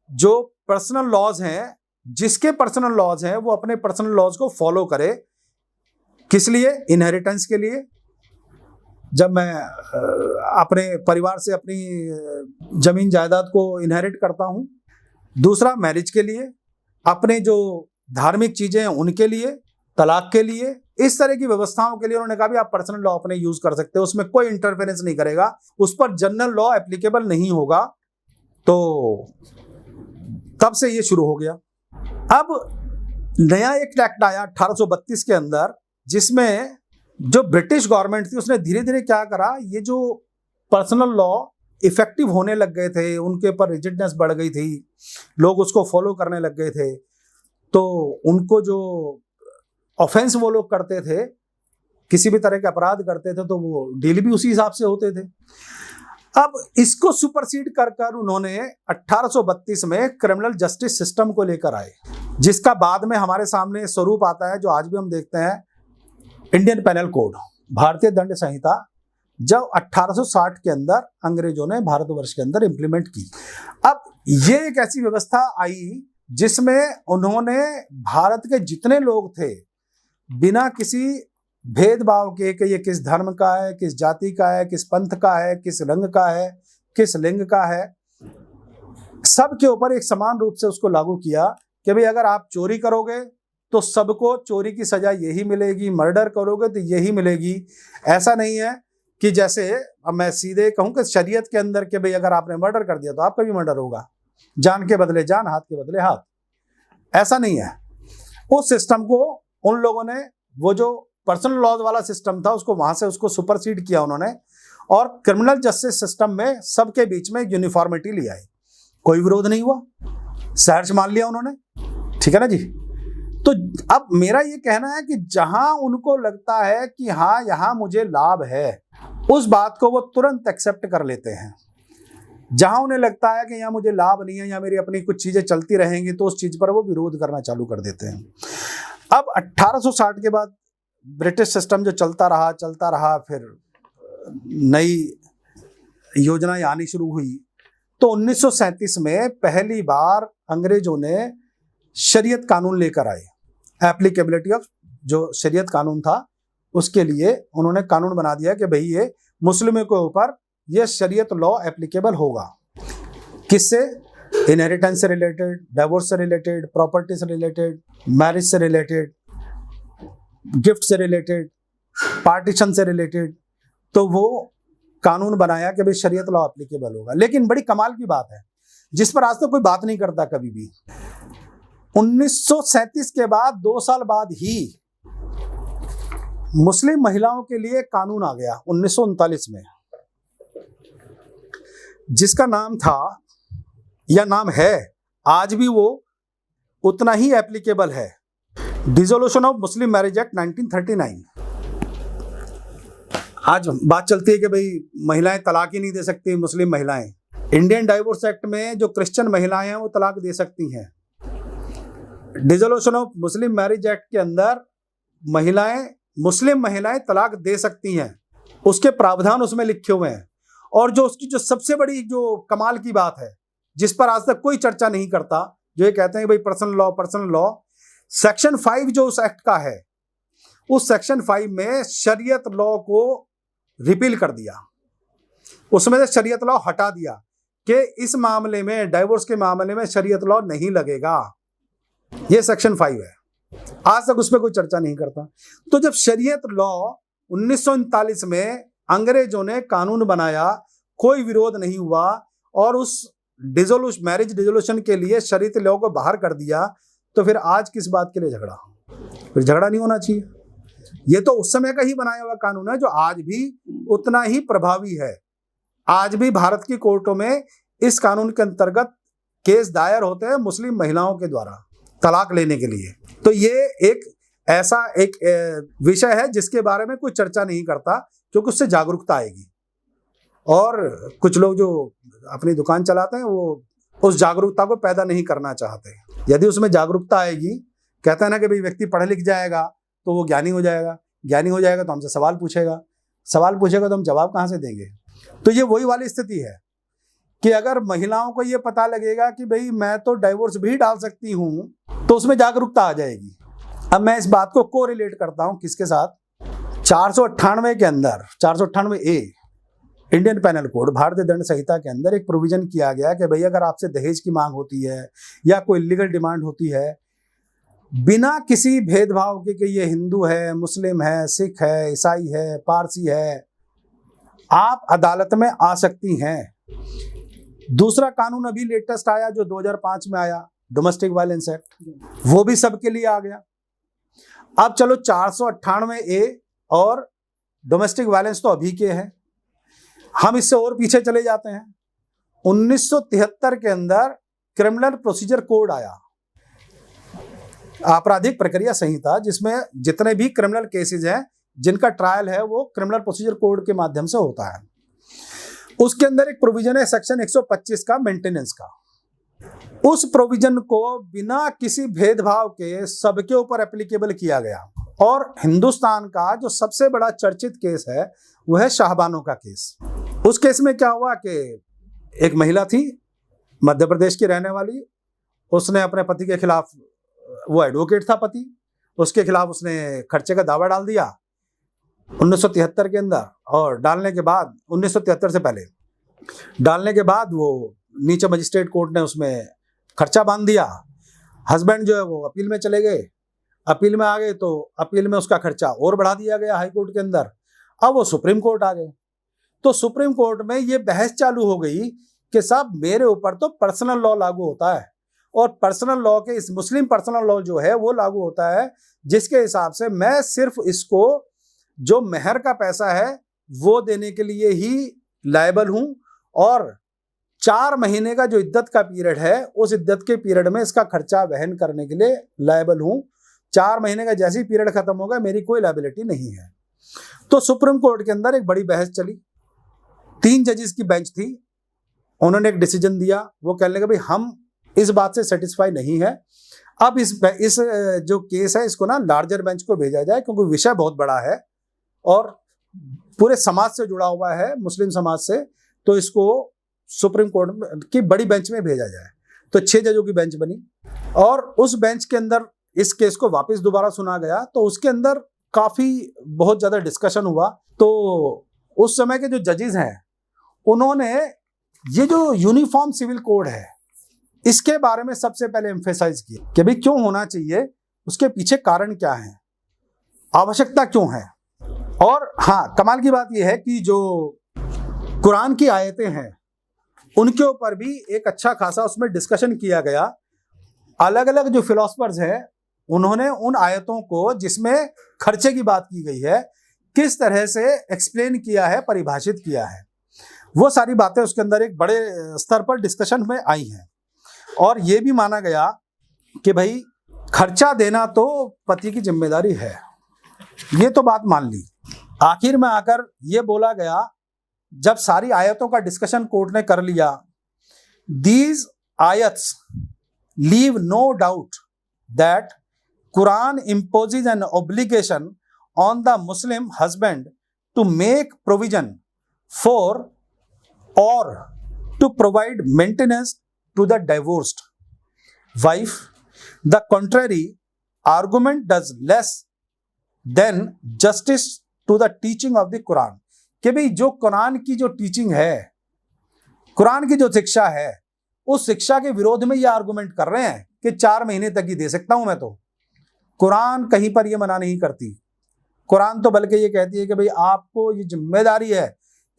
जो पर्सनल लॉज हैं, जिसके पर्सनल लॉज हैं वो अपने पर्सनल लॉज को फॉलो करे। किस लिए? इनहेरिटेंस के लिए, जब मैं अपने परिवार से अपनी जमीन जायदाद को इनहेरिट करता हूं। दूसरा, मैरिज के लिए, अपने जो धार्मिक चीजें हैं उनके लिए, तलाक के लिए, इस तरह की व्यवस्थाओं के लिए उन्होंने कहा भी आप पर्सनल लॉ अपने यूज कर सकते हो, उसमें कोई इंटरफेरेंस नहीं करेगा, उस पर जनरल लॉ एप्लीकेबल नहीं होगा। तो तब से ये शुरू हो गया। अब नया एक एक्ट आया 1832 के अंदर, जिसमें जो ब्रिटिश गवर्नमेंट थी उसने धीरे धीरे क्या करा, ये जो पर्सनल लॉ इफेक्टिव होने लग गए थे, उनके ऊपर रिजिडनेस बढ़ गई थी, लोग उसको फॉलो करने लग गए थे, तो उनको जो ऑफेंस वो लोग करते थे, किसी भी तरह के अपराध करते थे, तो वो डील भी उसी हिसाब से होते थे। अब इसको सुपरसीड कर कर उन्होंने 1832 में क्रिमिनल जस्टिस सिस्टम को लेकर आए, जिसका बाद में हमारे सामने स्वरूप आता है जो आज भी हम देखते हैं, इंडियन पेनल कोड, भारतीय दंड संहिता, जब 1860 के अंदर अंग्रेजों ने भारतवर्ष के अंदर इंप्लीमेंट की। अब ये एक ऐसी व्यवस्था आई जिसमें उन्होंने भारत के जितने लोग थे बिना किसी भेदभाव के कि ये किस धर्म का है, किस जाति का है, किस पंथ का है, किस रंग का है, किस लिंग का है, सबके ऊपर एक समान रूप से उसको लागू किया कि भाई अगर आप चोरी करोगे तो सबको चोरी की सजा यही मिलेगी, मर्डर करोगे तो यही मिलेगी। ऐसा नहीं है कि जैसे अब मैं सीधे कहूं कि शरीयत के अंदर के भाई अगर आपने मर्डर कर दिया तो आपका भी मर्डर होगा, जान के बदले जान, हाथ के बदले हाथ। ऐसा नहीं है। उस सिस्टम को उन लोगों ने, वो जो पर्सनल लॉज वाला सिस्टम था उसको वहां से उसको सुपरसीड किया उन्होंने, और क्रिमिनल जस्टिस सिस्टम में सबके बीच में यूनिफॉर्मिटी ले आई। कोई विरोध नहीं हुआ, सहर्ष मान लिया उन्होंने, ठीक है ना जी। तो अब मेरा ये कहना है कि जहां उनको लगता है कि हाँ यहां मुझे लाभ है, उस बात को वो तुरंत एक्सेप्ट कर लेते हैं। जहां उन्हें लगता है कि यहाँ मुझे लाभ नहीं है या मेरी अपनी कुछ चीजें चलती रहेंगी, तो उस चीज पर वो विरोध करना चालू कर देते हैं। अब 1860 के बाद ब्रिटिश सिस्टम जो चलता रहा, फिर नई योजनाएं आनी शुरू हुई, तो 1937 में पहली बार अंग्रेजों ने शरीयत कानून लेकर आए। एप्लीकेबिलिटी ऑफ जो शरीयत कानून था उसके लिए उन्होंने कानून बना दिया कि भाई ये मुस्लिमों के ऊपर ये शरीयत लॉ एप्लीकेबल होगा। किससे? इनहेरिटेंस से रिलेटेड, डिवोर्स से रिलेटेड, प्रॉपर्टी से रिलेटेड, मैरिज से रिलेटेड, गिफ्ट से रिलेटेड, पार्टीशन से रिलेटेड। तो वो कानून बनाया कि भाई शरीयत लॉ एप्लीकेबल होगा। लेकिन बड़ी कमाल की बात है, जिस पर आज तक कोई बात नहीं करता कभी भी, 1937 के बाद 2 साल बाद ही मुस्लिम महिलाओं के लिए कानून आ गया 1939 में, जिसका नाम था या नाम है, आज भी वो उतना ही एप्लीकेबल है, dissolution of Muslim marriage act 1939। आज बात चलती है कि भाई महिलाएं तलाक ही नहीं दे सकती मुस्लिम महिलाएं। इंडियन डाइवोर्स एक्ट में जो क्रिश्चियन महिलाएं हैं वो तलाक दे सकती हैं। Dissolution of Muslim marriage act के अंदर मुस्लिम महिलाएं तलाक दे सकती हैं, उसके प्रावधान उसमें लिखे हुए हैं। और जो उसकी जो सबसे बड़ी जो कमाल की बात है, जिस पर आज तक कोई चर्चा नहीं करता, जो ये कहते हैं भाई पर्सनल लॉ, सेक्शन 5 जो उस एक्ट का है, उस सेक्शन 5 में शरीयत लॉ को रिपील कर दिया, उसमें से शरीयत लॉ हटा दिया कि इस मामले में, डाइवोर्स के मामले में शरीयत लॉ नहीं लगेगा। ये सेक्शन 5 है, आज तक उस पर कोई चर्चा नहीं करता। तो जब शरीयत लॉ 1939 में अंग्रेजों ने कानून बनाया, कोई विरोध नहीं हुआ, और उस मैरिज डिसोल्यूशन के लिए शरीयत लॉ को बाहर कर दिया, तो फिर आज किस बात के लिए झगड़ा? फिर झगड़ा नहीं होना चाहिए। ये तो उस समय का ही बनाया हुआ कानून है जो आज भी उतना ही प्रभावी है। आज भी भारत की कोर्टों में इस कानून के अंतर्गत केस दायर होते हैं मुस्लिम महिलाओं के द्वारा तलाक लेने के लिए। तो ये एक ऐसा एक विषय है जिसके बारे में कोई चर्चा नहीं करता, क्योंकि उससे जागरूकता आएगी। और कुछ लोग जो अपनी दुकान चलाते हैं वो उस जागरूकता को पैदा नहीं करना चाहते। यदि उसमें जागरूकता आएगी, कहता है ना कि भाई व्यक्ति पढ़ लिख जाएगा तो वो ज्ञानी हो जाएगा, ज्ञानी हो जाएगा तो हमसे सवाल पूछेगा तो हम जवाब कहाँ से देंगे? तो ये वही वाली स्थिति है कि अगर महिलाओं को ये पता लगेगा कि भाई मैं तो डाइवोर्स भी डाल सकती हूँ, तो उसमें जागरूकता आ जाएगी। अब मैं इस बात को कोरिलेट करता हूँ किसके साथ? 498 के अंदर, 498A इंडियन पैनल कोड, भारतीय दंड संहिता के अंदर एक प्रोविजन किया गया कि भाई अगर आपसे दहेज की मांग होती है या कोई लीगल डिमांड होती है, बिना किसी भेदभाव के कि ये हिंदू है, मुस्लिम है, सिख है, ईसाई है, पारसी है, आप अदालत में आ सकती हैं। दूसरा कानून अभी लेटेस्ट आया जो 2005 में आया, डोमेस्टिक वायलेंस एक्ट, वो भी सबके लिए आ गया। अब चलो 498A और डोमेस्टिक वायलेंस तो अभी के हैं, हम इससे और पीछे चले जाते हैं। 1973 के अंदर क्रिमिनल प्रोसीजर कोड आया, आपराधिक प्रक्रिया संहिता, जिसमें जितने भी क्रिमिनल केसेस हैं जिनका ट्रायल है वो क्रिमिनल प्रोसीजर कोड के माध्यम से होता है। उसके अंदर एक प्रोविजन है सेक्शन 125 का, मेंटेनेंस का। उस प्रोविजन को बिना किसी भेदभाव के सबके ऊपर एप्लीकेबल किया गया। और हिंदुस्तान का जो सबसे बड़ा चर्चित केस है वह है शाहबानो का केस। उस केस में क्या हुआ कि एक महिला थी, मध्य प्रदेश की रहने वाली, उसने अपने पति के खिलाफ, वो एडवोकेट था पति, उसके खिलाफ उसने खर्चे का दावा डाल दिया 1973 के अंदर। और डालने के बाद, 1973 से पहले डालने के बाद वो नीचे मजिस्ट्रेट कोर्ट ने उसमें खर्चा बांध दिया। हस्बैंड जो है वो अपील में चले गए, अपील में आ गए तो अपील में उसका खर्चा और बढ़ा दिया गया हाई कोर्ट के अंदर। अब वो सुप्रीम कोर्ट आ गए, तो सुप्रीम कोर्ट में ये बहस चालू हो गई कि साहब मेरे ऊपर तो पर्सनल लॉ लागू होता है, और पर्सनल लॉ के इस मुस्लिम पर्सनल लॉ जो है वो लागू होता है, जिसके हिसाब से मैं सिर्फ इसको जो मेहर का पैसा है वो देने के लिए ही लायबल हूं, और 4 महीने का जो इद्दत का पीरियड है उस इद्दत के पीरियड में इसका खर्चा वहन करने के लिए लायबल हूं। 4 महीने का जैसे ही पीरियड खत्म होगा मेरी कोई लायबिलिटी नहीं है। तो सुप्रीम कोर्ट के अंदर एक बड़ी बहस चली। 3 जजेस की बेंच थी, उन्होंने एक डिसीजन दिया। वो कहने लगे भाई हम इस बात से सेटिस्फाई नहीं है, अब इस जो केस है इसको ना लार्जर बेंच को भेजा जाए, क्योंकि विषय बहुत बड़ा है और पूरे समाज से जुड़ा हुआ है, मुस्लिम समाज से, तो इसको सुप्रीम कोर्ट की बड़ी बेंच में भेजा जाए। तो 6 जजों की बेंच बनी और उस बेंच के अंदर इस केस को वापस दोबारा सुना गया। तो उसके अंदर काफी बहुत ज्यादा डिस्कशन हुआ। तो उस समय के जो जजेस हैं उन्होंने ये जो यूनिफॉर्म सिविल कोड है इसके बारे में सबसे पहले एम्फेसाइज किया कि भाई क्यों होना चाहिए, उसके पीछे कारण क्या है, आवश्यकता क्यों है। और हाँ, कमाल की बात यह है कि जो कुरान की आयतें हैं उनके ऊपर भी एक अच्छा खासा उसमें डिस्कशन किया गया। अलग अलग जो फिलोसफर्स हैं उन्होंने उन आयतों को जिसमें खर्चे की बात की गई है किस तरह से एक्सप्लेन किया है, परिभाषित किया है, वो सारी बातें उसके अंदर एक बड़े स्तर पर डिस्कशन में आई हैं। और ये भी माना गया कि भाई खर्चा देना तो पति की जिम्मेदारी है, ये तो बात मान ली। आखिर में आकर ये बोला गया, जब सारी आयतों का डिस्कशन कोर्ट ने कर लिया, दीज आयत्स leave no doubt that Quran imposes an obligation on the Muslim husband to make provision for or to provide maintenance to the divorced wife. The contrary argument does less than justice to the teaching of the Quran. कि भाई जो कुरान की जो टीचिंग है, कुरान की जो शिक्षा है, उस शिक्षा के विरोध में ये आर्गुमेंट कर रहे हैं कि 4 महीने तक ही दे सकता हूं मैं। तो कुरान कहीं पर ये मना नहीं करती। कुरान तो बल्कि ये कहती है कि भाई आपको ये जिम्मेदारी है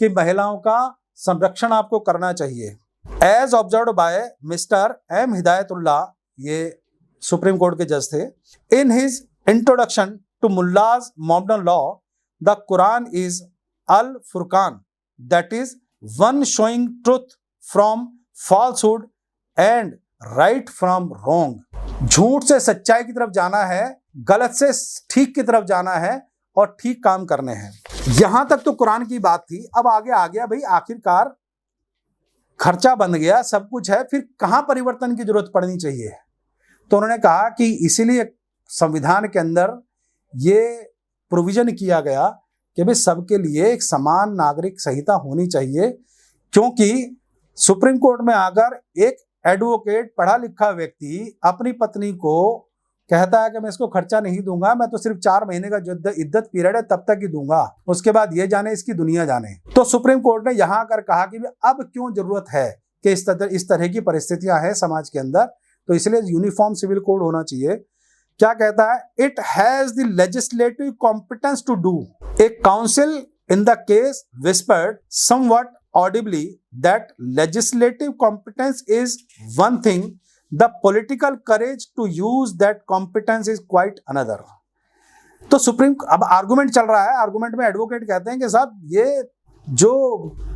कि महिलाओं का संरक्षण आपको करना चाहिए। As observed by mister M Hidayatullah, ये सुप्रीम कोर्ट के जज थे, in his introduction to Mulla's modern law, the Quran is Al Furqan, that is one showing truth from falsehood and right from wrong. झूठ से सच्चाई की तरफ जाना है, गलत से ठीक की तरफ जाना है और ठीक काम करने हैं। यहां तक तो कुरान की बात थी। अब आगे आ गया भाई, आखिरकार खर्चा बन गया, सब कुछ है, फिर कहां परिवर्तन की जरूरत पड़नी चाहिए। तो उन्होंने कहा कि इसीलिए संविधान के अंदर ये प्रोविजन किया गया कि भाई सबके लिए एक समान नागरिक संहिता होनी चाहिए, क्योंकि सुप्रीम कोर्ट में आकर एक एडवोकेट, पढ़ा लिखा व्यक्ति अपनी पत्नी को कहता है कि मैं इसको खर्चा नहीं दूंगा, मैं तो सिर्फ 4 महीने का जो इद्दत पीरियड है तब तक ही दूंगा, उसके बाद ये जाने इसकी दुनिया जाने। तो सुप्रीम कोर्ट ने यहां आकर कहा कि अब क्यों जरूरत है कि इस तरह की परिस्थितियां हैं समाज के अंदर, तो इसलिए यूनिफॉर्म सिविल कोड होना चाहिए। क्या कहता है? It has the legislative competence to do. A council in the case whispered somewhat audibly that legislative competence is one thing, the political courage to use that competence is quite another. तो सुप्रीम, अब आर्गुमेंट चल रहा है, आर्गुमेंट में एडवोकेट कहते हैं कि साहब ये जो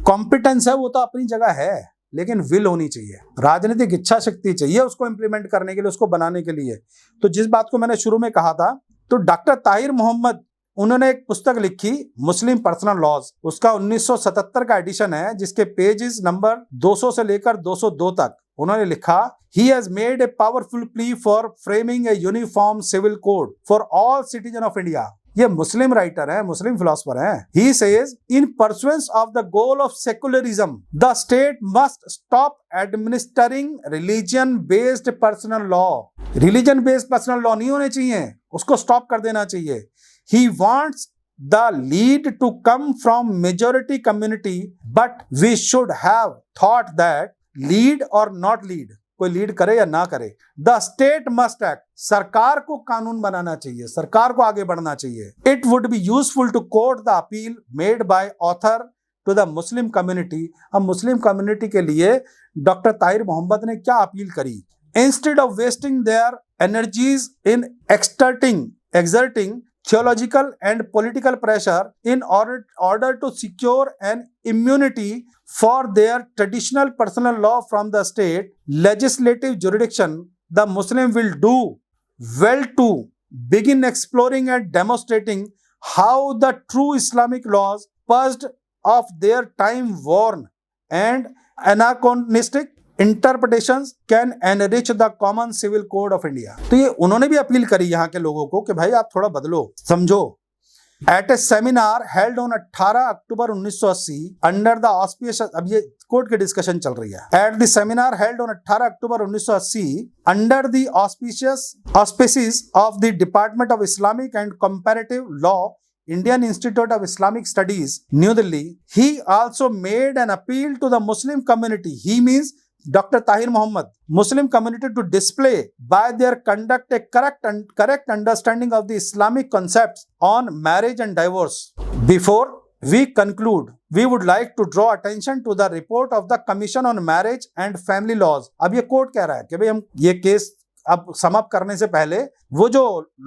कॉम्पिटेंस है वो तो अपनी जगह है, लेकिन विल होनी चाहिए, राजनीतिक इच्छा शक्ति चाहिए उसको इंप्लीमेंट करने के लिए, उसको बनाने के लिए। तो जिस बात को मैंने शुरू में कहा था, तो डॉक्टर ताहिर मोहम्मद, उन्होंने एक पुस्तक लिखी मुस्लिम पर्सनल लॉज, उसका 1977 का एडिशन है, जिसके पेजेस नंबर 200 से लेकर 202 तक उन्होंने लिखा, he has made a powerful plea for framing a uniform civil code for all citizen of India. ये मुस्लिम राइटर है, मुस्लिम फिलोसफर है। He says, in pursuance of the goal of secularism the state must stop administering religion based personal law. Religion based personal law नहीं होने चाहिए, उसको स्टॉप कर देना चाहिए। He wants the lead to come from majority community, but we should have thought that lead और नॉट लीड, कोई लीड करे या ना करे, द स्टेट मस्ट एक्ट, सरकार को कानून बनाना चाहिए, सरकार को आगे बढ़ना चाहिए। It would be useful to quote the appeal made by author to the Muslim community. अब मुस्लिम कम्युनिटी के लिए डॉक्टर ताहिर मोहम्मद ने क्या अपील करी? Instead of wasting their energies in exerting theological and political pressure in order to secure an immunity for their traditional personal law from the state legislative jurisdiction, the Muslim will do well to begin exploring and demonstrating how the true Islamic laws purged of their time-worn and anachronistic interpretations can enrich the common civil code of India. तो ये उन्होंने भी अपील करी यहाँ के लोगों को कि भाई आप थोड़ा बदलो, समझो। At a seminar held on 18 October 1980 under the auspicious, अब ये कोर्ट की डिस्कशन चल रही है। At the seminar held on 18 October 1980 under the auspicious of the department of Islamic and comparative law, Indian Institute of Islamic Studies, New Delhi, he also made an appeal to the Muslim community. He means Dr. Tahir Mohammed, Muslim community, to display by their conduct a correct understanding of the Islamic concepts on marriage and divorce. Before we conclude, we would like to draw attention to the report of the Commission on Marriage and Family Laws. अब ये कोर्ट कह रहा है कि भाई हम ये केस अब समाप्त करने से पहले वो जो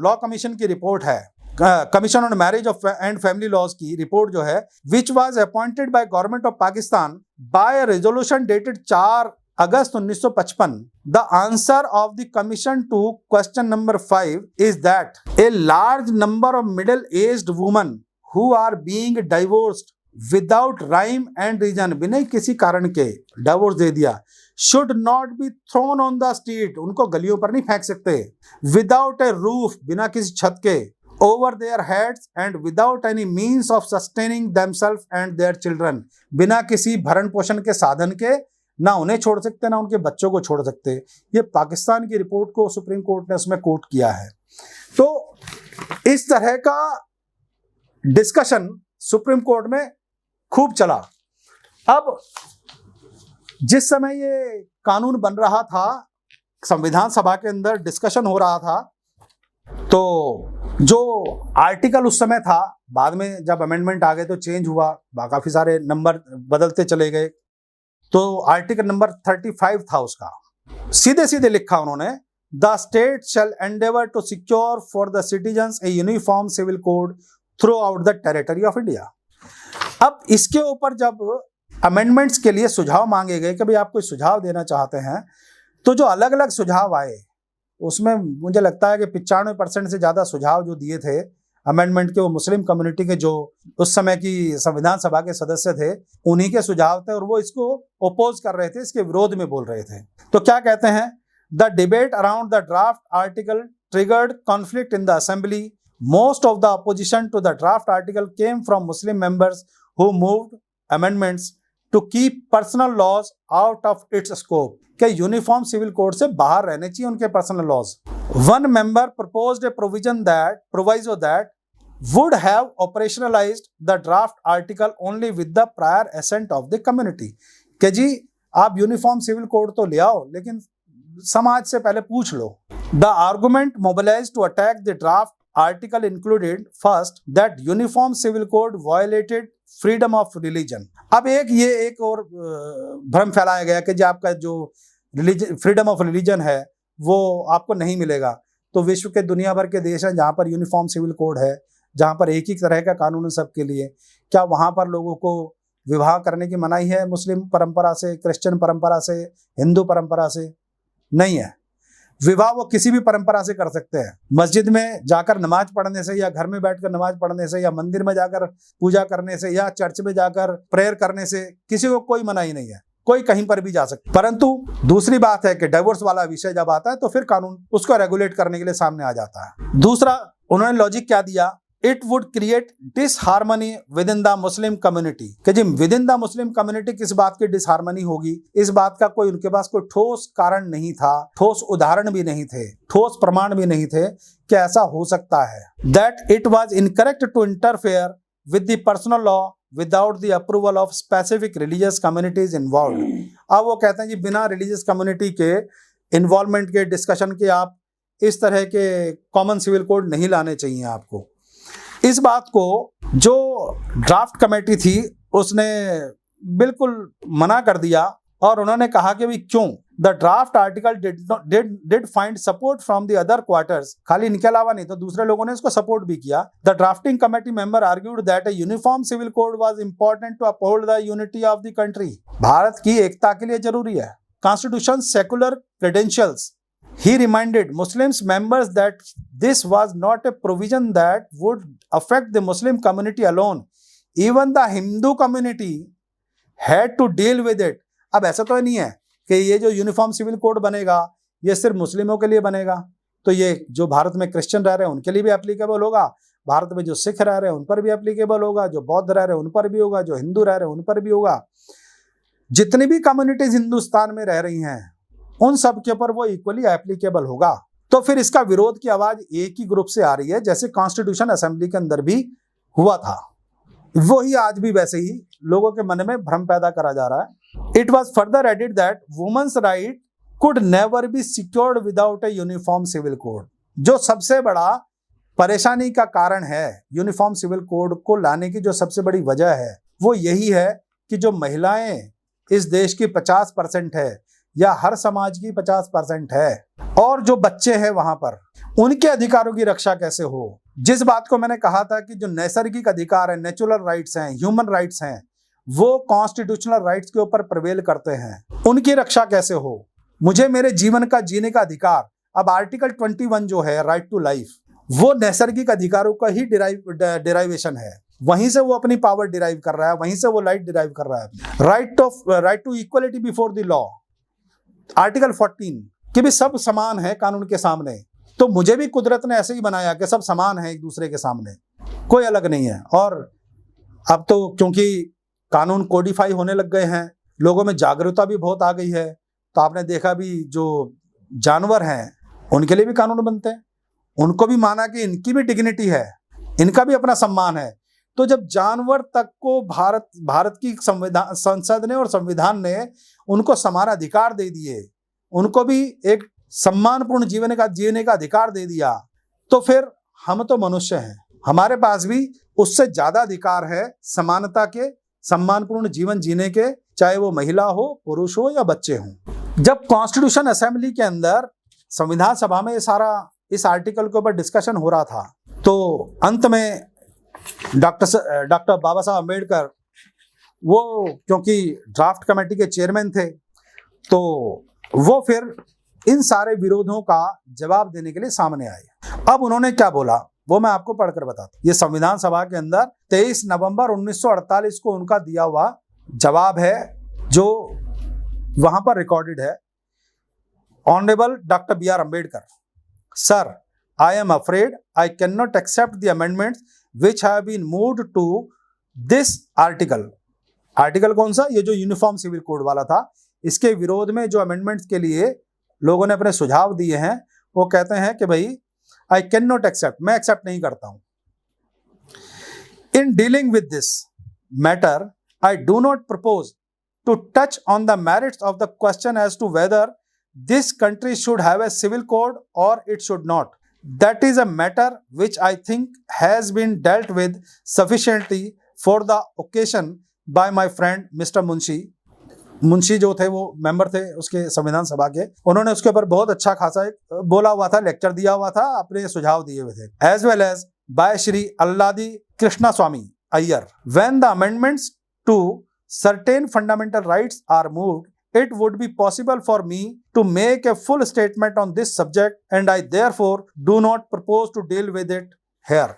लॉ कमीशन की रिपोर्ट है, commission on marriage and family laws की रिपोर्ट जो है, which was appointed by government of Pakistan by resolution dated 4 August 1955, the answer of the commission to question number 5 is that a large number of middle aged woman who are being divorced without rhyme and reason, बिना किसी कारण के डाइवोर्स दे दिया, should not be thrown on the street, उनको गलियों पर नहीं फेंक सकते, विदाउट ए रूफ, बिना किसी छत के, over their heads and without any means of sustaining themselves and their children, बिना किसी भरण पोषण के साधन के, ना उन्हें छोड़ सकते ना उनके बच्चों को छोड़ सकते। ये पाकिस्तान की रिपोर्ट को सुप्रीम कोर्ट ने उसमें कोट किया है। तो इस तरह का डिस्कशन सुप्रीम कोर्ट में खूब चला। अब जिस समय ये कानून बन रहा था, संविधान सभा के अंदर डिस्कशन हो रहा था, तो जो आर्टिकल उस समय था, बाद में जब अमेंडमेंट आ गए तो चेंज हुआ, काफी सारे नंबर बदलते चले गए, तो आर्टिकल नंबर 35 था उसका, सीधे सीधे लिखा उन्होंने, the state shall endeavour to secure for the citizens a uniform civil code throughout the territory of India. अब इसके ऊपर जब अमेंडमेंट्स के लिए सुझाव मांगे गए कि भाई आप कोई सुझाव देना चाहते हैं, तो जो अलग अलग सुझाव आए उसमें मुझे लगता है कि 95% से ज़्यादा सुझाव जो दिए थे अमेंडमेंट के, वो मुस्लिम कम्युनिटी के जो उस समय की संविधान सभा के सदस्य थे, उन्हीं के सुझाव थे, और वो इसको ओपोज कर रहे थे, इसके विरोध में बोल रहे थे। तो क्या कहते हैं, the debate around the draft article triggered conflict in the assembly, most of the opposition to the draft article came from Muslim members who moved amendments to keep personal laws out of its scope, कि यूनिफॉर्म सिविल कोड से बाहर रहने चाहिए उनके personal laws. One member proposed a proviso that would have operationalized the draft article only with the prior assent of the community, कि जी आप यूनिफॉर्म सिविल कोड तो ले आओ लेकिन समाज से पहले पूछ लो। The argument mobilized to attack the draft article included first that uniform civil code violated freedom of religion। अब एक और भ्रम फैलाया गया कि जी आपका जो फ्रीडम ऑफ रिलीजन है वो आपको नहीं मिलेगा। तो विश्व के दुनिया भर के देश हैं जहाँ पर यूनिफॉर्म सिविल कोड है, जहाँ पर एक ही तरह का कानून है सबके लिए, क्या वहाँ पर लोगों को विवाह करने की मनाही है मुस्लिम परंपरा से, क्रिश्चियन परंपरा से, हिंदू परंपरा से? नहीं है। विवाह वो किसी भी परंपरा से कर सकते हैं। मस्जिद में जाकर नमाज पढ़ने से, या घर में बैठकर नमाज पढ़ने से, या मंदिर में जाकर पूजा करने से, या चर्च में जाकर प्रेयर करने से किसी को कोई मनाही नहीं है, कोई कहीं पर भी जा सकता। परंतु दूसरी बात है कि डिवोर्स वाला विषय जब आता है तो फिर कानून उसको रेगुलेट करने के लिए सामने आ जाता है। दूसरा उन्होंने लॉजिक क्या दिया, it would create disharmony with in the Muslim community, कि जी with in the Muslim community किस बात की डिसहार्मनी होगी, इस बात का कोई उनके पास कोई ठोस कारण नहीं था, ठोस उदाहरण भी नहीं थे, ठोस प्रमाण भी नहीं थे कि ऐसा हो सकता है। That it was incorrect to interfere with the personal law without the approval of specific religious communities involved. अब वो कहते हैं जी बिना रिलीजियस कम्युनिटी के इन्वॉल्वमेंट के, डिस्कशन के आप इस तरह के कॉमन सिविल कोड नहीं लाने चाहिए आपको। इस बात को जो ड्राफ्ट कमेटी थी उसने बिल्कुल मना कर दिया और उन्होंने कहा कि भाई क्यों, the draft article did find support from the other quarters, खाली इनके अलावा नहीं तो दूसरे लोगों ने इसको सपोर्ट भी किया। The drafting committee member argued that a uniform civil code was important to uphold the unity of the country, Bharat की एकता के लिए जरूरी है। Constitution secular credentials, he reminded Muslims members that this was not a provision that would affect the Muslim community alone, even the Hindu community had to deal with it। अब ऐसा तो नहीं है कि ये जो यूनिफॉर्म सिविल कोड बनेगा ये सिर्फ मुस्लिमों के लिए बनेगा, तो ये जो भारत में क्रिश्चियन रह रहे हैं उनके लिए भी एप्लीकेबल होगा, भारत में जो सिख रह रहे हैं उन पर भी एप्लीकेबल होगा, जो बौद्ध रह रहे हैं उन पर भी होगा, जो हिंदू रह रहे हैं उन पर भी होगा। जितनी भी कम्युनिटीज हिंदुस्तान में रह रही हैं उन सब के ऊपर वो इक्वली एप्लीकेबल होगा। तो फिर इसका विरोध की आवाज एक ही ग्रुप से आ रही है, जैसे कॉन्स्टिट्यूशन असेंबली के अंदर भी हुआ था, वही आज भी वैसे ही लोगों के मन में भ्रम पैदा करा जा रहा है। It was further added that women's right could never be secured without a uniform civil code. जो सबसे बड़ा परेशानी का कारण है यूनिफॉर्म सिविल कोड को लाने की, जो सबसे बड़ी वजह है वो यही है कि जो महिलाएं इस देश की 50% है या हर समाज की 50% है, और जो बच्चे हैं वहां पर, उनके अधिकारों की रक्षा कैसे हो। जिस बात को मैंने कहा था कि जो नैसर्गिक अधिकार है, नेचुरल राइट्स हैं, ह्यूमन राइट्स हैं, वो कॉन्स्टिट्यूशनल राइट्स के ऊपर प्रिवेल करते हैं, उनकी रक्षा कैसे हो। मुझे मेरे जीवन का जीने का अधिकार, अब आर्टिकल 21 जो है राइट टू लाइफ, वो नैसर्गिक अधिकारों का ही डिराइवेशन है, वहीं से वो अपनी पावर डिराइव कर रहा है, वहीं से वो राइट डिराइव कर रहा है। Right to equality before the law, article 14 कि भी सब समान है कानून के सामने। तो मुझे भी कुदरत ने ऐसे ही बनाया कि सब समान है एक दूसरे के सामने, कोई अलग नहीं है। और अब तो क्योंकि कानून कोडिफाई होने लग गए हैं, लोगों में जागरूकता भी बहुत आ गई है, तो आपने देखा भी जो जानवर हैं उनके लिए भी कानून बनते हैं, उनको भी माना कि इनकी भी डिग्निटी है, इनका भी अपना सम्मान है। तो जब जानवर तक को भारत की संसद ने और संविधान ने उनको समान अधिकार दे दिए, उनको भी एक सम्मानपूर्ण जीने का अधिकार दे दिया, तो फिर हम तो मनुष्य हैं, हमारे पास भी उससे ज्यादा अधिकार है समानता के, सम्मानपूर्ण जीवन जीने के, चाहे वो महिला हो, पुरुष हो या बच्चे हों। जब कॉन्स्टिट्यूशन असेंबली के अंदर संविधान सभा में इस आर्टिकल के ऊपर डिस्कशन हो रहा था, तो अंत में डॉक्टर बाबा साहब अम्बेडकर, वो क्योंकि ड्राफ्ट कमेटी के चेयरमैन थे, तो वो फिर इन सारे विरोधों का जवाब देने के लिए सामने आए। अब उन्होंने क्या बोला वो मैं आपको पढ़कर बताता हूं। ये संविधान सभा के अंदर 23 नवंबर 1948 को उनका दिया हुआ जवाब है, जो वहां पर रिकॉर्डेड है। Honourable doctor B R Ambedkar, sir, I am afraid I can not accept the amendments which have been moved to this article। Article कौन सा? ये जो यूनिफॉर्म सिविल कोड वाला था, इसके विरोध में जो अमेंडमेंट्स के लिए लोगों ने अपने सुझाव दिए हैं, वो कहते हैं कि भाई आई कैन नॉट एक्सेप्ट, मैं एक्सेप्ट नहीं करता हूं। In dealing with this matter I do not propose to touch on the merits of the question as to whether this country should have a civil code or it should not. That is a matter which I think has been dealt with sufficiently for the occasion by my friend Mr. Munshi जो थे, वो मेंबर थे उसके संविधान सभा के, उन्होंने उसके ऊपर बहुत अच्छा खासा एक बोला हुआ था, लेक्चर दिया हुआ था, अपने सुझाव दिए हुए थे। As well as by Shri Alladi Krishna Swami Iyer. When the amendments to certain fundamental rights are moved, it would be possible for me to make a full statement on this subject and I therefore do not propose to deal with it here.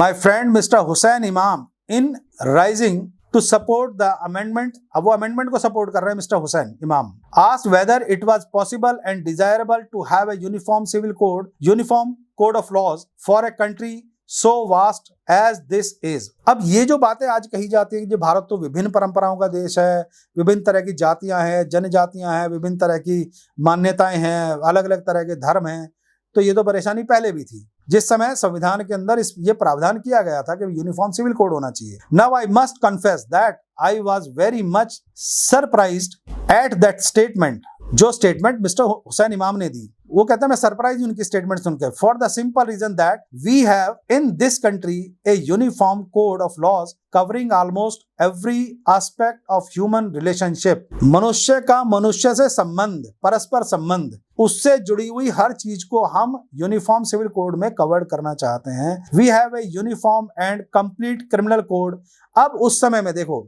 My friend Mr. Hussain Imam, in rising to support the amendment, अब वो amendment को support कर रहे हैं मिस्टर हुसैन इमाम, asked whether it was possible and desirable to have a uniform code of laws for a country so vast as this is। अब ये जो बातें आज कही जाती है कि भारत तो विभिन्न परंपराओं का देश है, विभिन्न तरह की जातियां हैं, जनजातियां हैं, विभिन्न तरह की मान्यताएं हैं, अलग अलग तरह के धर्म हैं, तो ये तो परेशानी पहले भी थी जिस समय संविधान के अंदर ये प्रावधान किया गया था कि यूनिफॉर्म सिविल कोड होना चाहिए। Now I must confess that I was very much surprised at that statement, जो स्टेटमेंट मिस्टर हुसैन इमाम ने दी, वो कहता है मैं सरप्राइज हूं उनकी स्टेटमेंट सुनकर, for the simple reason that we have in this country a uniform code of laws covering almost every aspect of human relationship. मनुष्य का मनुष्य से संबंध, परस्पर संबंध, उससे जुड़ी हुई हर चीज को हम यूनिफॉर्म सिविल कोड में कवर करना चाहते हैं। We have a uniform and complete criminal code. अब उस समय में देखो,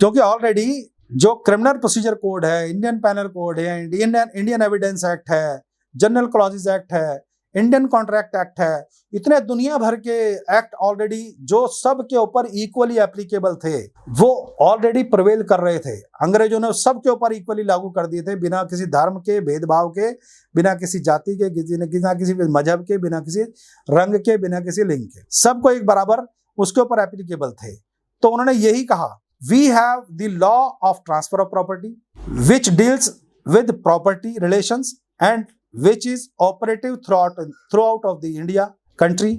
क्योंकि ऑलरेडी जो क्रिमिनल प्रोसीजर कोड है, इंडियन पैनल कोड है, इंडियन एविडेंस एक्ट है, जनरल क्लॉजेज एक्ट है, इंडियन कॉन्ट्रैक्ट एक्ट है, इतने दुनिया भर के एक्ट ऑलरेडी जो सब के ऊपर इक्वली एप्लीकेबल थे, वो ऑलरेडी प्रिवेल कर रहे थे। अंग्रेजों ने सब के ऊपर इक्वली लागू कर दिए थे, बिना किसी धर्म के भेदभाव के, बिना किसी जाति के, बिना किसी मजहब के, बिना किसी रंग के, बिना किसी लिंग के, सबको एक बराबर उसके ऊपर एप्लीकेबल थे। तो उन्होंने यही कहा, we have the law of transfer of property which deals with property relations and which is operative throughout of the India country.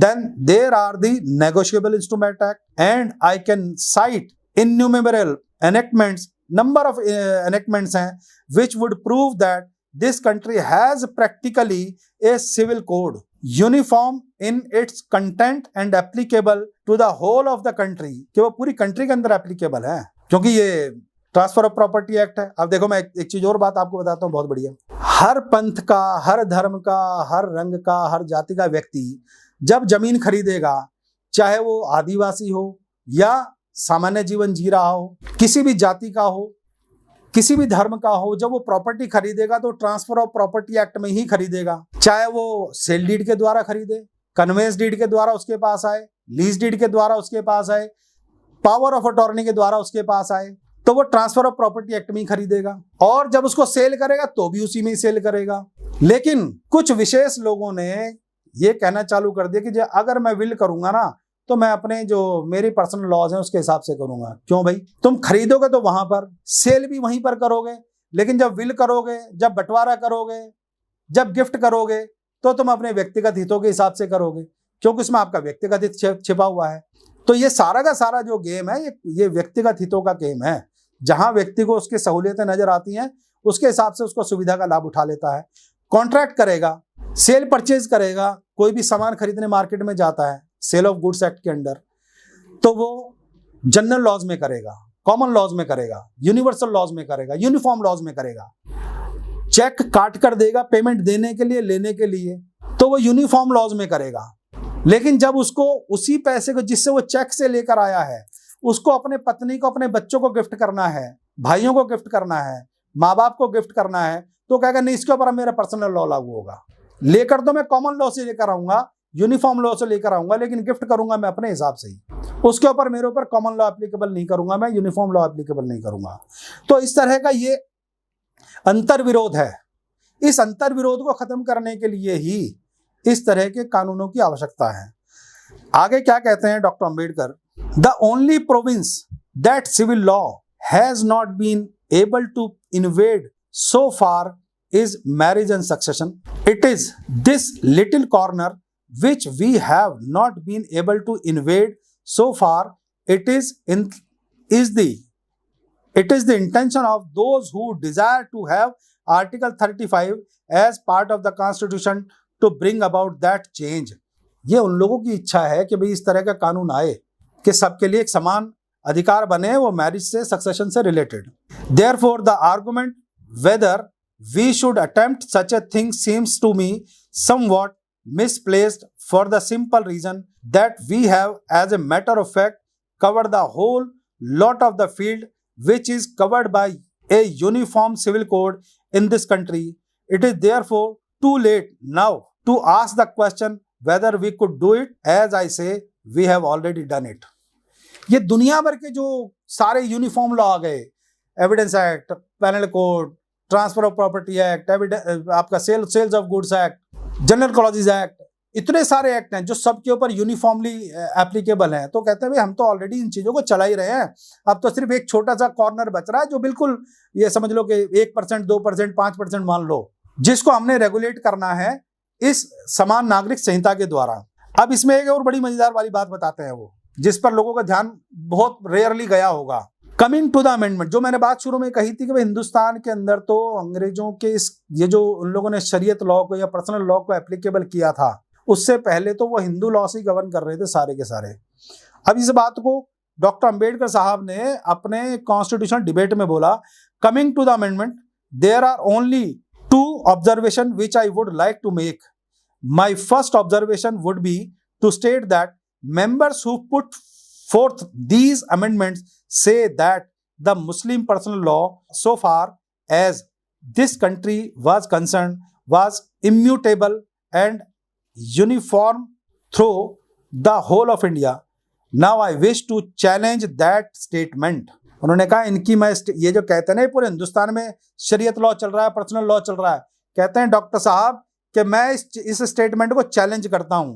Then there are the negotiable instrument act, and I can cite innumerable enactments, number of enactments हैं which would prove that this country has practically a civil code uniform in its content and applicable to the whole of the country, कि वो पूरी कंट्री के अंदर एप्लीकेबल है, क्योंकि ये ट्रांसफर ऑफ प्रॉपर्टी एक्ट है। अब देखो, मैं एक चीज और बात आपको बताता हूँ बहुत बढ़िया। हर पंथ का, हर धर्म का, हर रंग का, हर जाति का व्यक्ति जब जमीन खरीदेगा, चाहे वो आदिवासी हो या सामान्य जीवन जी रहा हो, किसी भी जाति का हो, किसी भी धर्म का हो, जब वो प्रॉपर्टी खरीदेगा तो ट्रांसफर ऑफ प्रॉपर्टी एक्ट में ही खरीदेगा। चाहे वो सेल डीड के द्वारा खरीदे, कन्वेंस डीड के द्वारा उसके पास आए, लीज डीड के द्वारा उसके पास आए, पावर ऑफ अटॉर्नी के द्वारा उसके पास आए, तो वो ट्रांसफर ऑफ प्रॉपर्टी एक्ट में ही खरीदेगा। और जब उसको सेल करेगा तो भी उसी में ही सेल करेगा। लेकिन कुछ विशेष लोगों ने ये कहना चालू कर दिया कि अगर मैं विल करूंगा ना, तो मैं अपने जो मेरी पर्सनल लॉज हैं उसके हिसाब से करूंगा। क्यों भाई? तुम खरीदोगे तो वहां पर, सेल भी वहीं पर करोगे, लेकिन जब विल करोगे, जब बंटवारा करोगे, जब गिफ्ट करोगे, तो तुम अपने व्यक्तिगत हितों के हिसाब से करोगे, क्योंकि इसमें आपका व्यक्तिगत हित छिपा हुआ है। तो ये सारा का सारा जो गेम है, ये व्यक्तिगत हितों का गेम है। जहां व्यक्ति को उसकी सहूलियतें नजर आती हैं, उसके हिसाब से उसको सुविधा का लाभ उठा लेता है। कॉन्ट्रैक्ट करेगा, सेल परचेज करेगा, कोई भी सामान खरीदने मार्केट में जाता है सेल ऑफ गुड्स एक्ट के अंडर, तो वो जनरल लॉज में करेगा, कॉमन लॉज में करेगा, यूनिवर्सल लॉज में करेगा, यूनिफॉर्म लॉज में करेगा। चेक काट कर देगा पेमेंट देने के लिए, लेने के लिए, तो वो यूनिफॉर्म लॉज में करेगा। लेकिन जब उसको उसी पैसे को जिससे वो चेक से लेकर आया है, उसको अपने पत्नी को, अपने बच्चों को गिफ्ट करना है, भाइयों को गिफ्ट करना है, माँ बाप को गिफ्ट करना है, तो कहेगा नहीं, इसके ऊपर मेरा पर्सनल लॉ लागू होगा। लेकर तो मैं कॉमन लॉ से लेकर आऊंगा, यूनिफॉर्म लॉ से लेकर आऊंगा, लेकिन गिफ्ट करूंगा मैं अपने हिसाब से ही। उसके ऊपर मेरे ऊपर कॉमन लॉ एप्लीकेबल नहीं करूंगा, मैं यूनिफॉर्म लॉ एप्लीकेबल नहीं करूंगा। तो इस तरह का ये अंतर विरोध है। इस अंतर विरोध को खत्म करने के लिए ही इस तरह के कानूनों की आवश्यकता है। आगे क्या कहते हैं doctor Ambedkar? The only province that civil law has not been able to invade so far is marriage and succession. It is this little corner which we have not been able to invade so far. It is the intention of those who desire to have Article 35 as part of the Constitution to bring about that change. ये उन लोगों की इच्छा है कि भाई इस तरह का कानून आए कि सबके लिए एक समान अधिकार बने, वो मैरिज से, सक्सेशन से related. Therefore, the argument whether we should attempt such a thing seems to me somewhat misplaced, for the simple reason that we have, as a matter of fact, covered the whole lot of the field which is covered by a uniform civil code in this country. It is therefore too late now to ask the question whether we could do it. As I say, we have already done it. ये दुनिया भर के जो सारे यूनिफॉर्म लॉ आ गए, evidence act, penal code, transfer of property act, आपका sales of goods act, general clauses act, इतने सारे एक्ट हैं जो सबके ऊपर यूनिफॉर्मली एप्लीकेबल हैं। तो कहते हैं भाई हम तो ऑलरेडी इन चीज़ों को चला ही रहे हैं, अब तो सिर्फ एक छोटा सा कॉर्नर बच रहा है जो बिल्कुल ये समझ लो कि 1%, 2%, 5% मान लो, जिसको हमने रेगुलेट करना है इस समान नागरिक संहिता के द्वारा। अब इसमें एक और बड़ी मजेदार वाली बात बताते हैं वो, जिस पर लोगों का ध्यान बहुत रेयरली गया होगा। कमिंग टू द अमेंडमेंट, जो मैंने बात शुरू में कही थी कि भाई हिंदुस्तान के अंदर तो अंग्रेजों के ये जो उन लोगों ने शरीयत लॉ को या पर्सनल लॉ को एप्लीकेबल किया था, उससे पहले तो वो हिंदू लॉ से ही गवर्न कर रहे थे सारे के सारे। अब इस बात को डॉक्टर अंबेडकर साहब ने अपने कॉन्स्टिट्यूशनल डिबेट में बोला, coming to the amendment there are only two observation which I would like to make. My first observation would be to state that members who put forth these amendments say that the Muslim personal law, so far as this country was concerned, was immutable and uniform through the whole of India. Now I wish to challenge that statement. उन्होंने कहा इनकी मैं ये जो कहते हैं ना पूरे हिंदुस्तान में शरीयत लॉ चल रहा है, पर्सनल लॉ चल रहा है, कहते हैं डॉक्टर साहब कि मैं इस स्टेटमेंट को चैलेंज करता हूं।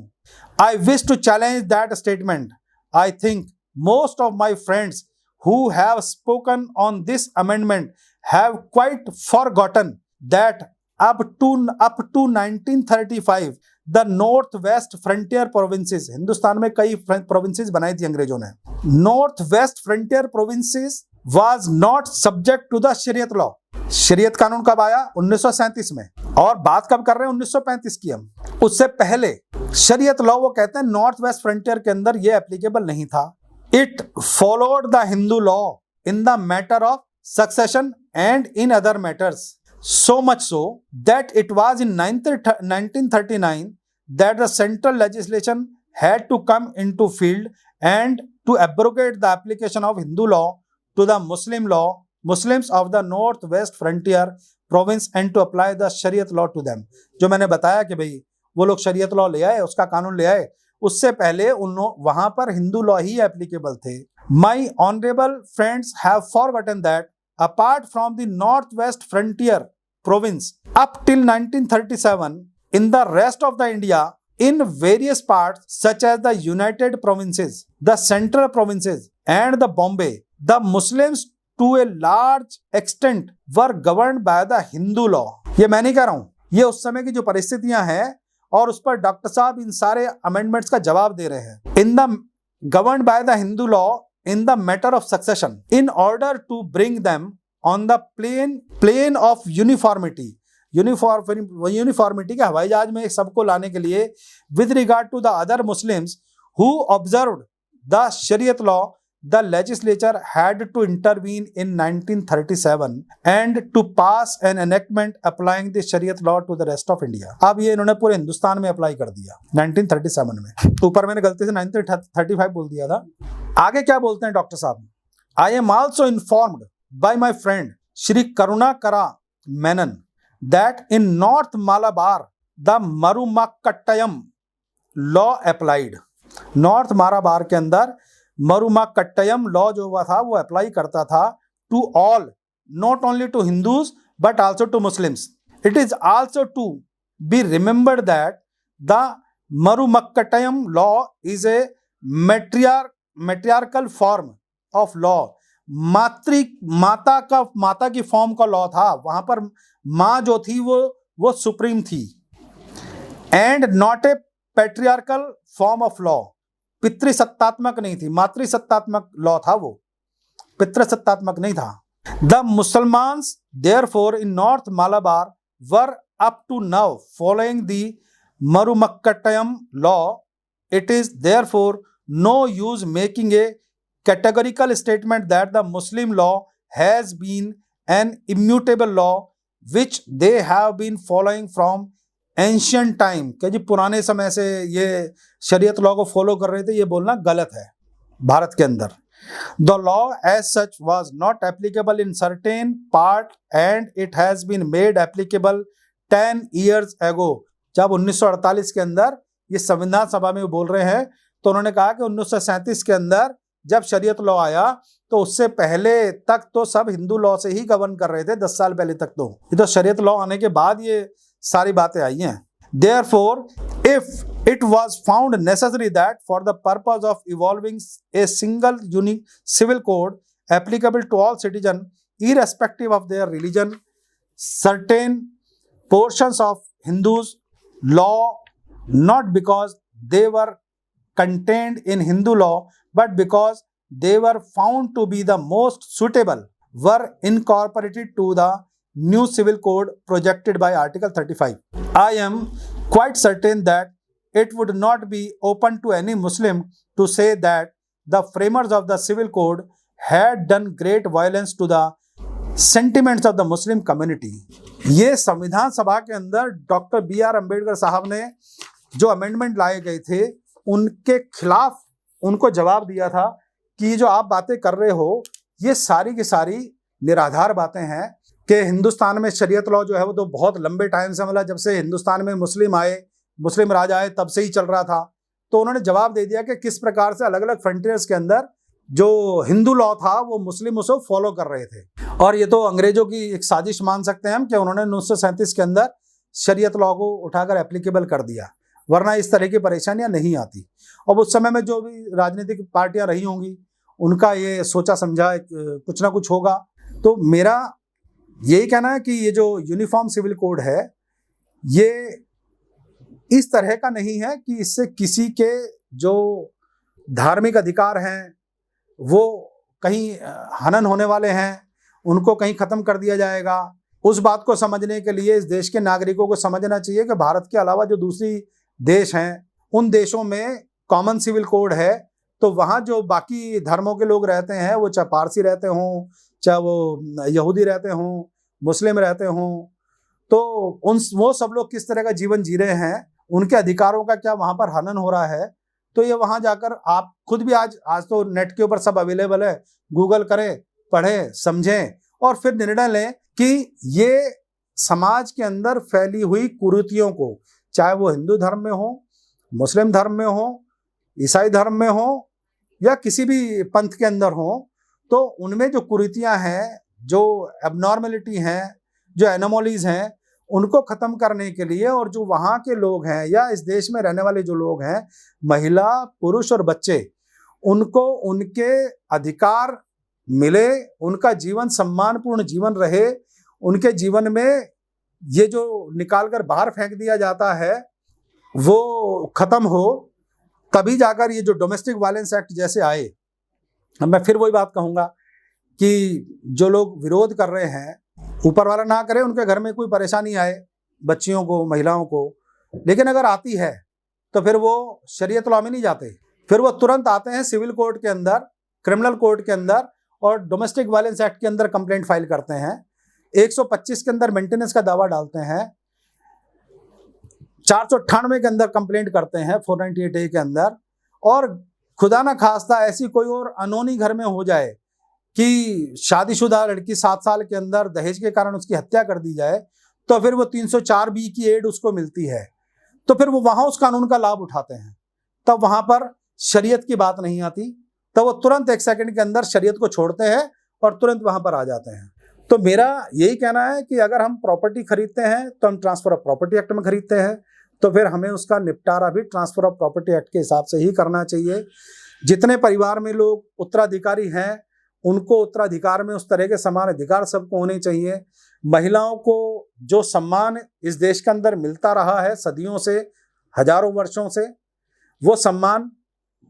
I wish to challenge that statement. I think most of my friends who have spoken on this amendment have quite forgotten that up to 1935 the northwest frontier provinces, Hindustan में कई provinces बनाई थी अंग्रेजों ने, northwest frontier provinces was not subject to the शरीयत law. शरीयत कानून कब आया? 1937 में, और बात कब कर रहे हैं? 1935 की। हम उससे पहले शरीयत लॉ वो कहते हैं नॉर्थ वेस्ट फ्रंटियर के अंदर ये एप्लीकेबल नहीं था। It followed the Hindu law in the matter of succession and in other matters, so much so that it was in 1939 that the central legislation had to come into field and to abrogate the application of Hindu law to the Muslim law, Muslims of the northwest frontier province and to apply the शरीयत law to them। जो मैंने बताया कि भाई वो लोग शरीयत लॉ ले आए, उसका कानून ले आए, उससे पहले वहां पर हिंदू लॉ ही एप्लीकेबल थे। My honorable friends have forgotten that apart from the northwest frontier province up till 1937 in the rest of the India in various parts such as the United Provinces, the Central Provinces and the Bombay, the Muslims to a large extent were governed by the Hindu law। ये मैं नहीं कह रहा हूं, ये उस समय की जो परिस्थितियां हैं और उस पर डॉक्टर साहब इन सारे अमेंडमेंट्स का जवाब दे रहे हैं। In the governed by the Hindu law in the matter of succession in order to bring them on the plane of uniformity, uniformity के हवाई जहाज में सबको लाने के लिए with regard to the other Muslims who observed the shariat law, the legislature had to intervene in 1937 and to pass an enactment applying the Shariat law to the rest of India। अब ये इन्होंने पूरे हिंदुस्तान में अप्लाई कर दिया 1937 में। ऊपर मैंने गलती से 1935 बोल दिया था। आगे क्या बोलते हैं डॉक्टर साहब? I am also informed by my friend Shri Karunakara Menon that in North Malabar the Marumakkatayam law applied। North Malabar के अंदर मरुमाकट्टयम लॉ जो हुआ था वो अप्लाई करता था to all, not only to Hindus but also to Muslims. It is also to be remembered that the Marumakkattayam law is a matriarchal form of law. माता की फॉर्म का लॉ था, वहां पर माँ जो थी वो सुप्रीम थी, and not a patriarchal form of law. पितृसत्तात्मक नहीं थी, मातृसत्तात्मक लॉ था वो, पितृसत्तात्मक नहीं था। The Musalmans therefore in north Malabar were up to now following the Marumakkattayam law. It is therefore no use making a categorical statement that the Muslim law has been an immutable law which they have been following from ancient time। क्या जी पुराने समय से ये शरीयत लॉ को फॉलो कर रहे थे, ये बोलना गलत है भारत के अंदर। The law as such was not applicable in certain part and it has been made applicable 10 years ago। जब 1948 के अंदर ये संविधान सभा में बोल रहे हैं तो उन्होंने कहा कि 1937 के अंदर जब शरीयत लॉ आया तो उससे पहले तक तो सब हिंदू लॉ से ही गवर्न कर रहे थे, 10 साल पहले तक तो। ये तो शरीयत लॉ आने के बाद ये सारी बातें आई हैं। Therefore, if it was found necessary that for the purpose of evolving a single unique civil code applicable to all citizens irrespective of their religion, certain portions of Hindus law, not because they were contained in Hindu law but because they were found to be the most suitable were incorporated to the new civil code projected by Article 35. I am quite certain that it would not be open to any Muslim to say that the framers of the civil code had done great violence to the sentiments of the Muslim community. ये संविधान सभा के अंदर डॉक्टर B.R. अम्बेडकर साहब ने जो अमेंडमेंट लाए गए थे उनके खिलाफ उनको जवाब दिया था कि जो आप बातें कर रहे हो ये सारी की सारी निराधार बातें हैं कि हिंदुस्तान में शरीयत लॉ जो है वो तो बहुत लंबे टाइम से, मतलब जब से हिंदुस्तान में मुस्लिम राज आए तब से ही चल रहा था। तो उन्होंने जवाब दे दिया कि किस प्रकार से अलग अलग फ्रंटियर्स के अंदर जो हिंदू लॉ था वो मुस्लिम उसे फॉलो कर रहे थे, और ये तो अंग्रेजों की एक साजिश मान सकते हैं हम कि उन्होंने 1937 के अंदर शरीयत लॉ को उठाकर एप्लीकेबल कर दिया, वरना इस तरह की परेशानियां नहीं आती। और उस समय में जो भी राजनीतिक पार्टियां रही होंगी उनका ये सोचा समझा कुछ ना कुछ होगा। तो मेरा यही कहना है कि ये जो यूनिफॉर्म सिविल कोड है ये इस तरह का नहीं है कि इससे किसी के जो धार्मिक अधिकार हैं वो कहीं हनन होने वाले हैं, उनको कहीं खत्म कर दिया जाएगा। उस बात को समझने के लिए इस देश के नागरिकों को समझना चाहिए कि भारत के अलावा जो दूसरी देश हैं उन देशों में कॉमन सिविल कोड है, तो वहाँ जो बाकी धर्मों के लोग रहते हैं वो चाहे पारसी रहते हों, चाहे वो यहूदी रहते हों, मुस्लिम रहते हों, तो वो सब लोग किस तरह का जीवन जी रहे हैं, उनके अधिकारों का क्या वहाँ पर हनन हो रहा है। तो ये वहाँ जाकर आप खुद भी आज तो नेट के ऊपर सब अवेलेबल है, गूगल करें, पढ़ें, समझें और फिर निर्णय लें कि ये समाज के अंदर फैली हुई कुरीतियों को, चाहे वो हिंदू धर्म में हो, मुस्लिम धर्म में हो, ईसाई धर्म में हो या किसी भी पंथ के अंदर हो, तो उनमें जो कुरीतियां हैं, जो एबनॉर्मलिटी हैं, जो एनोमलीज हैं, उनको खत्म करने के लिए और जो वहाँ के लोग हैं या इस देश में रहने वाले जो लोग हैं, महिला, पुरुष और बच्चे, उनको उनके अधिकार मिले, उनका जीवन सम्मानपूर्ण जीवन रहे, उनके जीवन में ये जो निकाल कर बाहर फेंक दिया जाता है वो खत्म हो, तभी जाकर ये जो डोमेस्टिक वायलेंस एक्ट जैसे आए। अब मैं फिर वही बात कहूँगा कि जो लोग विरोध कर रहे हैं, ऊपर वाला ना करे उनके घर में कोई परेशानी आए बच्चियों को, महिलाओं को, लेकिन अगर आती है तो फिर वो शरीयत लॉ में नहीं जाते, फिर वो तुरंत आते हैं सिविल कोर्ट के अंदर, क्रिमिनल कोर्ट के अंदर और डोमेस्टिक वायलेंस एक्ट के अंदर कंप्लेंट फाइल करते हैं, 125 के अंदर मेंटेनेंस का दावा डालते हैं, 498 के अंदर कंप्लेंट करते हैं 498A के अंदर, और खुदा ना खास्ता ऐसी कोई और अनोनी घर में हो जाए कि शादीशुदा लड़की 7 साल के अंदर दहेज के कारण उसकी हत्या कर दी जाए, तो फिर वो 304B की एड उसको मिलती है, तो फिर वो वहाँ उस कानून का लाभ उठाते हैं। तब वहाँ पर शरीयत की बात नहीं आती, तब वो तुरंत 1 सेकंड के अंदर शरीयत को छोड़ते हैं और तुरंत वहाँ पर आ जाते हैं। तो मेरा यही कहना है कि अगर हम प्रॉपर्टी खरीदते हैं तो हम ट्रांसफर ऑफ प्रॉपर्टी एक्ट में खरीदते हैं, तो फिर हमें उसका निपटारा भी ट्रांसफर ऑफ प्रॉपर्टी एक्ट के हिसाब से ही करना चाहिए। जितने परिवार में लोग उत्तराधिकारी हैं उनको उत्तराधिकार में उस तरह के समान अधिकार सबको होने चाहिए। महिलाओं को जो सम्मान इस देश के अंदर मिलता रहा है सदियों से, हजारों वर्षों से, वो सम्मान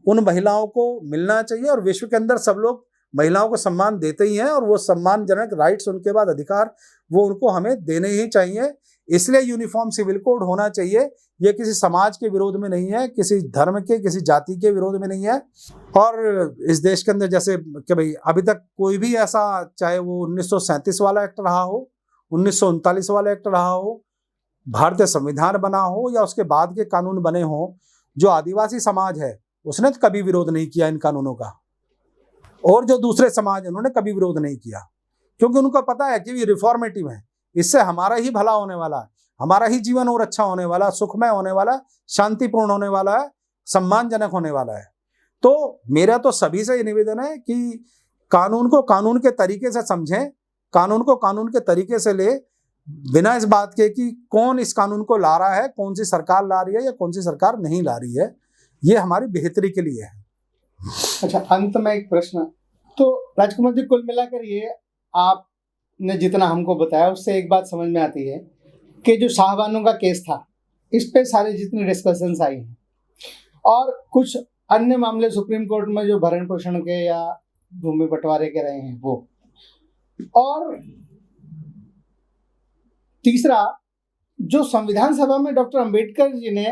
उन महिलाओं को मिलना चाहिए, और विश्व के अंदर सब लोग महिलाओं को सम्मान देते ही हैं और वो सम्मानजनक राइट्स, उनके बाद अधिकार, वो उनको हमें देने ही चाहिए। इसलिए यूनिफॉर्म सिविल कोड होना चाहिए। ये किसी समाज के विरोध में नहीं है, किसी धर्म के, किसी जाति के विरोध में नहीं है। और इस देश के अंदर जैसे कि भाई अभी तक कोई भी ऐसा, चाहे वो 1937 वाला एक्ट रहा हो, 1939 वाला एक्ट रहा हो, भारतीय संविधान बना हो या उसके बाद के कानून बने हो, जो आदिवासी समाज है उसने तो कभी विरोध नहीं किया इन कानूनों का, और जो दूसरे समाज है उन्होंने कभी विरोध नहीं किया, क्योंकि उनको पता है कि ये रिफॉर्मेटिव है, इससे हमारा ही भला होने वाला है, हमारा ही जीवन और अच्छा होने वाला, सुखमय होने वाला, शांतिपूर्ण होने वाला है, सम्मानजनक होने वाला है। तो मेरा तो सभी से ये निवेदन है कि कानून को कानून के तरीके से समझें, कानून को कानून के तरीके से ले, बिना इस बात के कि कौन इस कानून को ला रहा है, कौन सी सरकार ला रही है या कौन सी सरकार नहीं ला रही है, ये हमारी बेहतरी के लिए है। अच्छा, अंत में एक प्रश्न, तो राजकुमार जी कुल मिलाकर ये आपने जितना हमको बताया उससे एक बात समझ में आती है कि जो शाहबानों का केस था, इस पे सारी जितनी डिस्कशंस आई हैं और कुछ अन्य मामले सुप्रीम कोर्ट में जो भरण पोषण के या भूमि बंटवारे के रहे हैं वो। और तीसरा, जो संविधान सभा में डॉक्टर अंबेडकर जी ने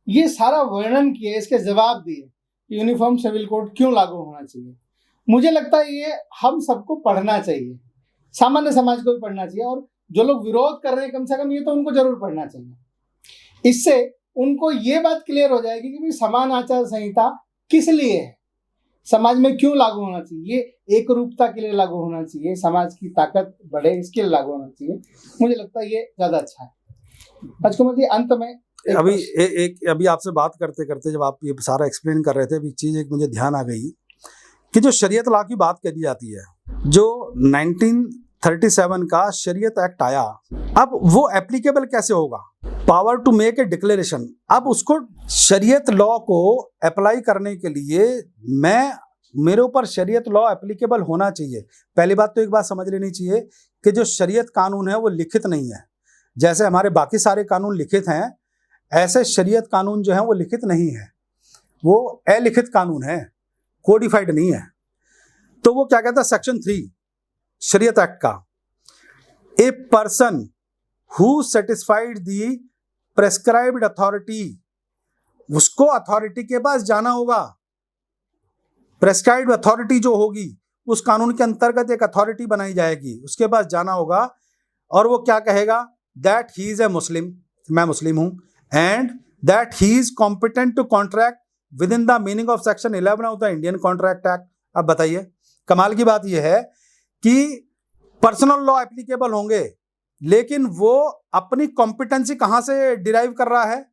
ये सारा वर्णन किया, इसके जवाब दिए, यूनिफॉर्म सिविल कोड क्यों लागू होना चाहिए, मुझे लगता है ये हम सबको पढ़ना चाहिए, सामान्य समाज को भी पढ़ना चाहिए, और जो लोग विरोध कर रहे हैं कम से कम ये तो उनको जरूर पढ़ना चाहिए। इससे उनको ये बात क्लियर हो जाएगी कि भाई समान आचार संहिता किस लिए है, समाज में क्यों लागू होना चाहिए, ये एक रूपता के लिए लागू होना चाहिए, समाज की ताकत बढ़े इसके लिए लागू होना चाहिए। मुझे लगता है ये ज्यादा अच्छा है। राजकुमार जी, अंत में अभी आपसे बात करते करते जब आप ये सारा एक्सप्लेन कर रहे थे, अभी चीज एक मुझे ध्यान आ गई कि जो शरीयत लॉ की बात करी जाती है, जो 1937 का शरीयत एक्ट आया, अब वो एप्लीकेबल कैसे होगा? Power to make a declaration. अब उसको शरीयत लॉ को अप्लाई करने के लिए मेरे ऊपर शरीयत लॉ एप्लीकेबल होना चाहिए। पहली बात तो एक बात समझ लेनी चाहिए कि जो शरीयत कानून है वो लिखित नहीं है। जैसे हमारे बाकी सारे कानून लिखित हैं, ऐसे शरीयत कानून जो है वो लिखित नहीं है, वो अलिखित कानून है, कोडिफाइड नहीं है। तो वो क्या कहता है, सेक्शन 3 शरीयत एक्ट का, a person who satisfied the prescribed authority, उसको अथॉरिटी के पास जाना होगा। प्रेस्क्राइब्ड अथॉरिटी जो होगी उस कानून के अंतर्गत एक अथॉरिटी बनाई जाएगी, उसके पास जाना होगा, और वो क्या कहेगा, दैट ही इज ए मुस्लिम, मैं मुस्लिम हूं, and that he is competent to contract with in the meaning of section 11 of the Indian contract act. अब बताइए, कमाल की बात यह है कि पर्सनल लॉ एप्लीकेबल होंगे, लेकिन वो अपनी कॉम्पिटेंसी कहां से डिराइव कर रहा है?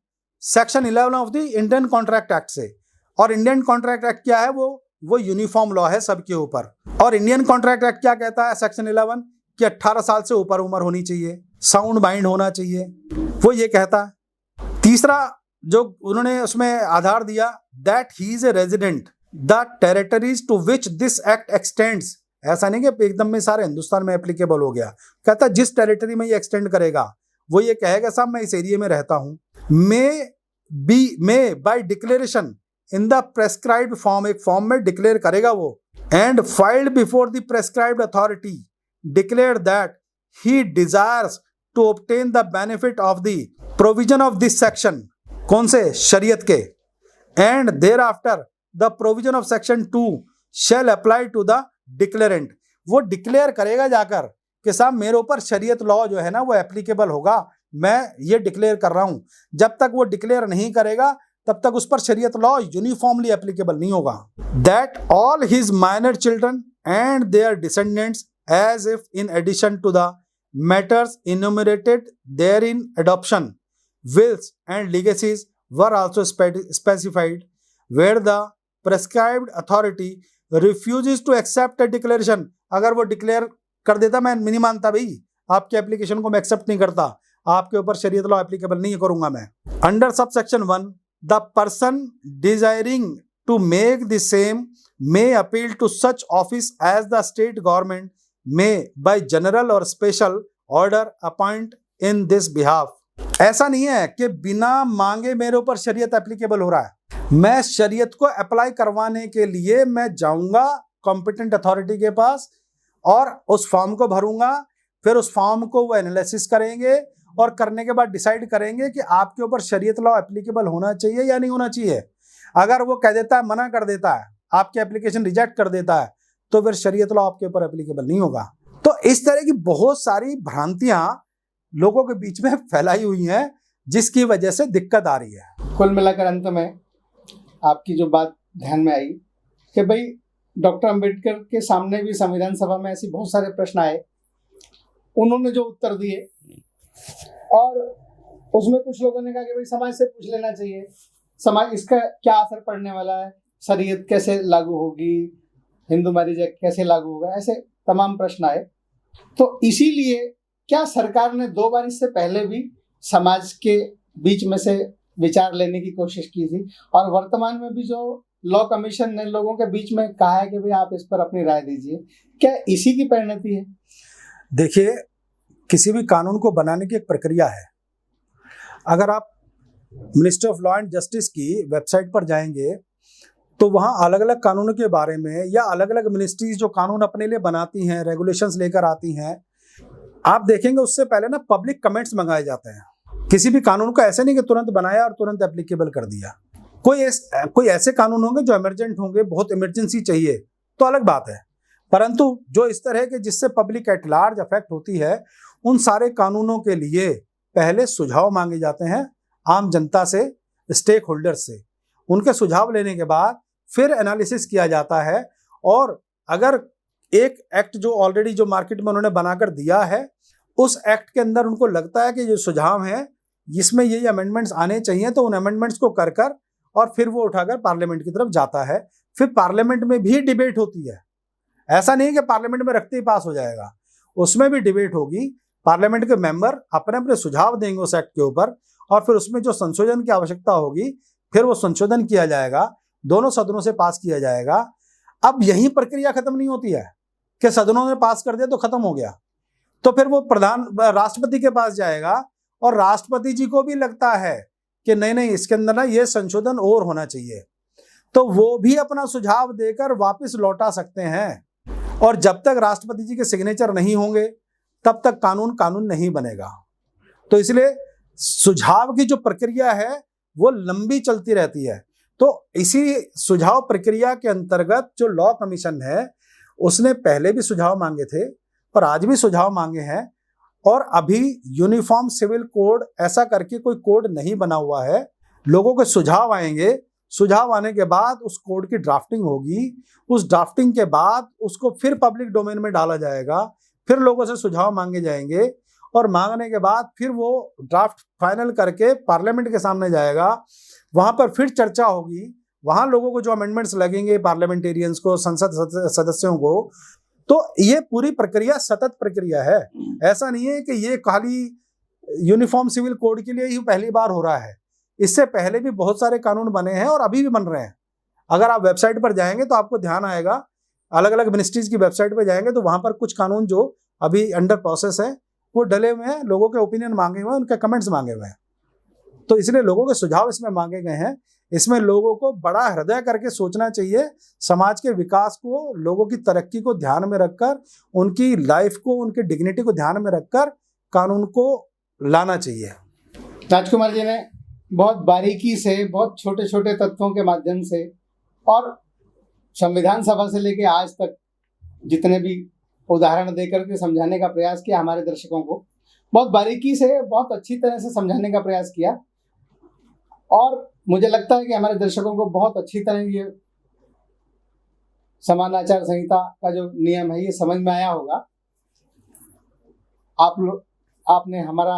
Section 11 of the Indian contract act से। और इंडियन कॉन्ट्रैक्ट एक्ट क्या है? वो यूनिफॉर्म लॉ है सबके ऊपर। और इंडियन कॉन्ट्रैक्ट एक्ट क्या कहता है, सेक्शन 11, कि 18 साल से ऊपर उम्र होनी चाहिए, साउंड माइंड होना चाहिए, वो ये कहता है। तीसरा जो उन्होंने उसमें आधार दिया, that he is a resident the territories to which this act extends. ऐसा नहीं कि एकदम में सारे हिंदुस्तान में एप्लीकेबल हो गया, कहता जिस टेरिटरी में ये एक्सटेंड करेगा वो ये कहेगा साहब मैं इस एरिया में रहता हूं। May by declaration in the prescribed form, एक फॉर्म में डिक्लेयर करेगा वो, and filed before the prescribed authority declare that he desires to obtain the benefit of the provision of this section. कौन से? शरीयत के। And thereafter the provision of section 2 shall apply to the declarant. वो डिक्लेयर करेगा जाकर कि साहब मेरे ऊपर शरीयत लॉ जो है ना वो एप्लीकेबल होगा, मैं ये डिक्लेयर कर रहा हूं। जब तक वो डिक्लेयर नहीं करेगा तब तक उस पर शरीयत लॉ यूनिफॉर्मली एप्लीकेबल नहीं होगा। That all his minor children and their descendants as if in addition to the matters enumerated therein adoption wills and legacies were also specified where the prescribed authority refuses to accept a declaration। अगर वो डिक्लेयर कर देता मैं नहीं मानता भाई, आपके एप्लीकेशन को मैं एक्सेप्ट नहीं करता, आपके ऊपर शरीयत लॉ एप्लीकेबल नहीं करूंगा मैं। Under sub section 1 the person desiring to make the same may appeal to such office as the state government may by general or special order appoint in this behalf। ऐसा नहीं है कि बिना मांगे मेरे ऊपर शरीयत एप्लीकेबल हो रहा है, मैं शरीयत को अप्लाई करवाने के लिए मैं जाऊंगा कॉम्पिटेंट अथॉरिटी के पास और उस फॉर्म को भरूंगा, फिर उस फॉर्म को वो एनालिसिस करेंगे और करने के बाद डिसाइड करेंगे कि आपके ऊपर शरीयत लॉ एप्लीकेबल होना चाहिए या नहीं होना चाहिए। अगर वो कह देता है, मना कर देता है, आपकी एप्लीकेशन रिजेक्ट कर देता है, तो फिर शरीयत लॉ आपके ऊपर एप्लीकेबल नहीं होगा। तो इस तरह की बहुत सारी भ्रांतियां लोगों के बीच में फैलाई हुई हैं, जिसकी वजह से दिक्कत आ रही है। कुल मिलाकर अंत में आपकी जो बात ध्यान में आई कि भाई डॉक्टर अंबेडकर के सामने भी संविधान सभा में ऐसे बहुत सारे प्रश्न आए, उन्होंने जो उत्तर दिए, और उसमें कुछ लोगों ने कहा कि भाई समाज से पूछ लेना चाहिए, समाज इसका क्या असर पड़ने वाला है, शरीयत कैसे लागू होगी, हिंदू मैरिज एक्ट कैसे लागू होगा, ऐसे तमाम प्रश्न आए। तो इसीलिए क्या सरकार ने 2 बार इससे पहले भी समाज के बीच में से विचार लेने की कोशिश की थी, और वर्तमान में भी जो लॉ कमीशन ने लोगों के बीच में कहा है कि भाई आप इस पर अपनी राय दीजिए, क्या इसी की परिणति है? देखिए, किसी भी कानून को बनाने की एक प्रक्रिया है। अगर आप ministry of law and justice की वेबसाइट पर जाएंगे तो वहाँ अलग अलग कानूनों के बारे में या अलग अलग मिनिस्ट्रीज जो कानून अपने लिए बनाती हैं, रेगुलेशंस लेकर आती हैं, आप देखेंगे उससे पहले ना पब्लिक कमेंट्स मंगाए जाते हैं। किसी भी कानून को ऐसे नहीं कि तुरंत बनाया और तुरंत एप्लीकेबल कर दिया। कोई ऐसे कानून होंगे जो इमरजेंट होंगे, बहुत इमरजेंसी चाहिए तो अलग बात है, परंतु जो इस तरह के जिससे पब्लिक एट लार्ज अफेक्ट होती है, उन सारे कानूनों के लिए पहले सुझाव मांगे जाते हैं आम जनता से, स्टेक होल्डर्स से। उनके सुझाव लेने के बाद फिर एनालिसिस किया जाता है, और अगर एक एक्ट जो ऑलरेडी जो मार्केट में उन्होंने बनाकर दिया है, उस एक्ट के अंदर उनको लगता है कि जो सुझाव हैं इसमें ये अमेंडमेंट्स आने चाहिए, तो उन अमेंडमेंट्स को कर कर और फिर वो उठाकर पार्लियामेंट की तरफ जाता है। फिर पार्लियामेंट में भी डिबेट होती है। ऐसा नहीं कि पार्लियामेंट में रखते ही पास हो जाएगा, उसमें भी डिबेट होगी। पार्लियामेंट के मेंबर अपने अपने सुझाव देंगे उस एक्ट के ऊपर, और फिर उसमें जो संशोधन की आवश्यकता होगी फिर वो संशोधन किया जाएगा, दोनों सदनों से पास किया जाएगा। अब यही प्रक्रिया खत्म नहीं होती है कि सदनों में पास कर दिया तो खत्म हो गया, तो फिर वो राष्ट्रपति के पास जाएगा, और राष्ट्रपति जी को भी लगता है कि नहीं इसके अंदर ना ये संशोधन और होना चाहिए, तो वो भी अपना सुझाव देकर वापस लौटा सकते हैं। और जब तक राष्ट्रपति जी के सिग्नेचर नहीं होंगे तब तक कानून नहीं बनेगा। तो इसलिए सुझाव की जो प्रक्रिया है वो लंबी चलती रहती है। तो इसी सुझाव प्रक्रिया के अंतर्गत जो लॉ कमीशन है उसने पहले भी सुझाव मांगे थे और आज भी सुझाव मांगे हैं, और अभी यूनिफॉर्म सिविल कोड ऐसा करके कोई कोड नहीं बना हुआ है। लोगों के सुझाव आएंगे, सुझाव आने के बाद उस कोड की ड्राफ्टिंग होगी, उस ड्राफ्टिंग के बाद उसको फिर पब्लिक डोमेन में डाला जाएगा, फिर लोगों से सुझाव मांगे जाएंगे, और मांगने के बाद फिर वो ड्राफ्ट फाइनल करके पार्लियामेंट के सामने जाएगा। वहां पर फिर चर्चा होगी, वहां लोगों को जो अमेंडमेंट्स लगेंगे, पार्लियामेंटेरियंस को, संसद सदस्यों को, तो ये पूरी प्रक्रिया सतत प्रक्रिया है। ऐसा नहीं है कि ये खाली यूनिफॉर्म सिविल कोड के लिए ही पहली बार हो रहा है। इससे पहले भी बहुत सारे कानून बने हैं और अभी भी बन रहे हैं। अगर आप वेबसाइट पर जाएंगे तो आपको ध्यान आएगा, अलग अलग मिनिस्ट्रीज की वेबसाइट पर जाएंगे तो वहां पर कुछ कानून जो अभी अंडर प्रोसेस है वो डले हुए हैं, लोगों के ओपिनियन मांगे हुए हैं, उनके कमेंट्स मांगे हुए हैं। तो इसलिए लोगों के सुझाव इसमें मांगे गए हैं। इसमें लोगों को बड़ा हृदय करके सोचना चाहिए, समाज के विकास को, लोगों की तरक्की को ध्यान में रखकर, उनकी लाइफ को, उनकी डिग्निटी को ध्यान में रखकर कानून को लाना चाहिए। राजकुमार जी ने बहुत बारीकी से, बहुत छोटे छोटे तत्वों के माध्यम से और संविधान सभा से लेके आज तक जितने भी उदाहरण देकर के समझाने का प्रयास किया, हमारे दर्शकों को बहुत बारीकी से, बहुत अच्छी तरह से समझाने का प्रयास किया, और मुझे लगता है कि हमारे दर्शकों को बहुत अच्छी तरह ये समान आचार संहिता का जो नियम है ये समझ में आया होगा। आपने हमारा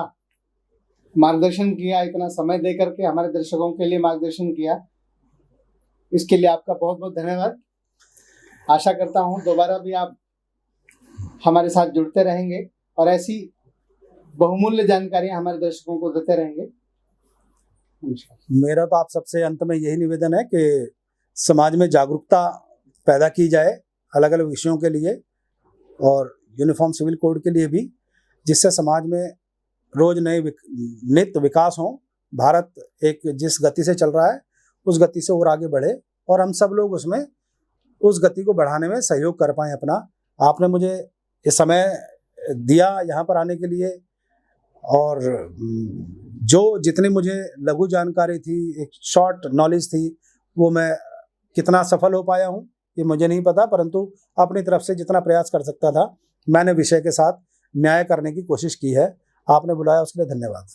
मार्गदर्शन किया, इतना समय देकर के हमारे दर्शकों के लिए मार्गदर्शन किया, इसके लिए आपका बहुत बहुत धन्यवाद। आशा करता हूँ दोबारा भी आप हमारे साथ जुड़ते रहेंगे और ऐसी बहुमूल्य जानकारियां हमारे दर्शकों को देते रहेंगे। मेरा तो आप सबसे अंत में यही निवेदन है कि समाज में जागरूकता पैदा की जाए अलग अलग विषयों के लिए और यूनिफॉर्म सिविल कोड के लिए भी, जिससे समाज में रोज नए नित्य विकास हो। भारत एक जिस गति से चल रहा है उस गति से और आगे बढ़े और हम सब लोग उसमें उस गति को बढ़ाने में सहयोग कर पाएँ अपना। आपने मुझे ये समय दिया यहाँ पर आने के लिए, और जो जितनी मुझे लघु जानकारी थी, एक शॉर्ट नॉलेज थी, वो मैं कितना सफल हो पाया हूँ ये मुझे नहीं पता, परंतु अपनी तरफ से जितना प्रयास कर सकता था मैंने विषय के साथ न्याय करने की कोशिश की है। आपने बुलाया उसके लिए धन्यवाद।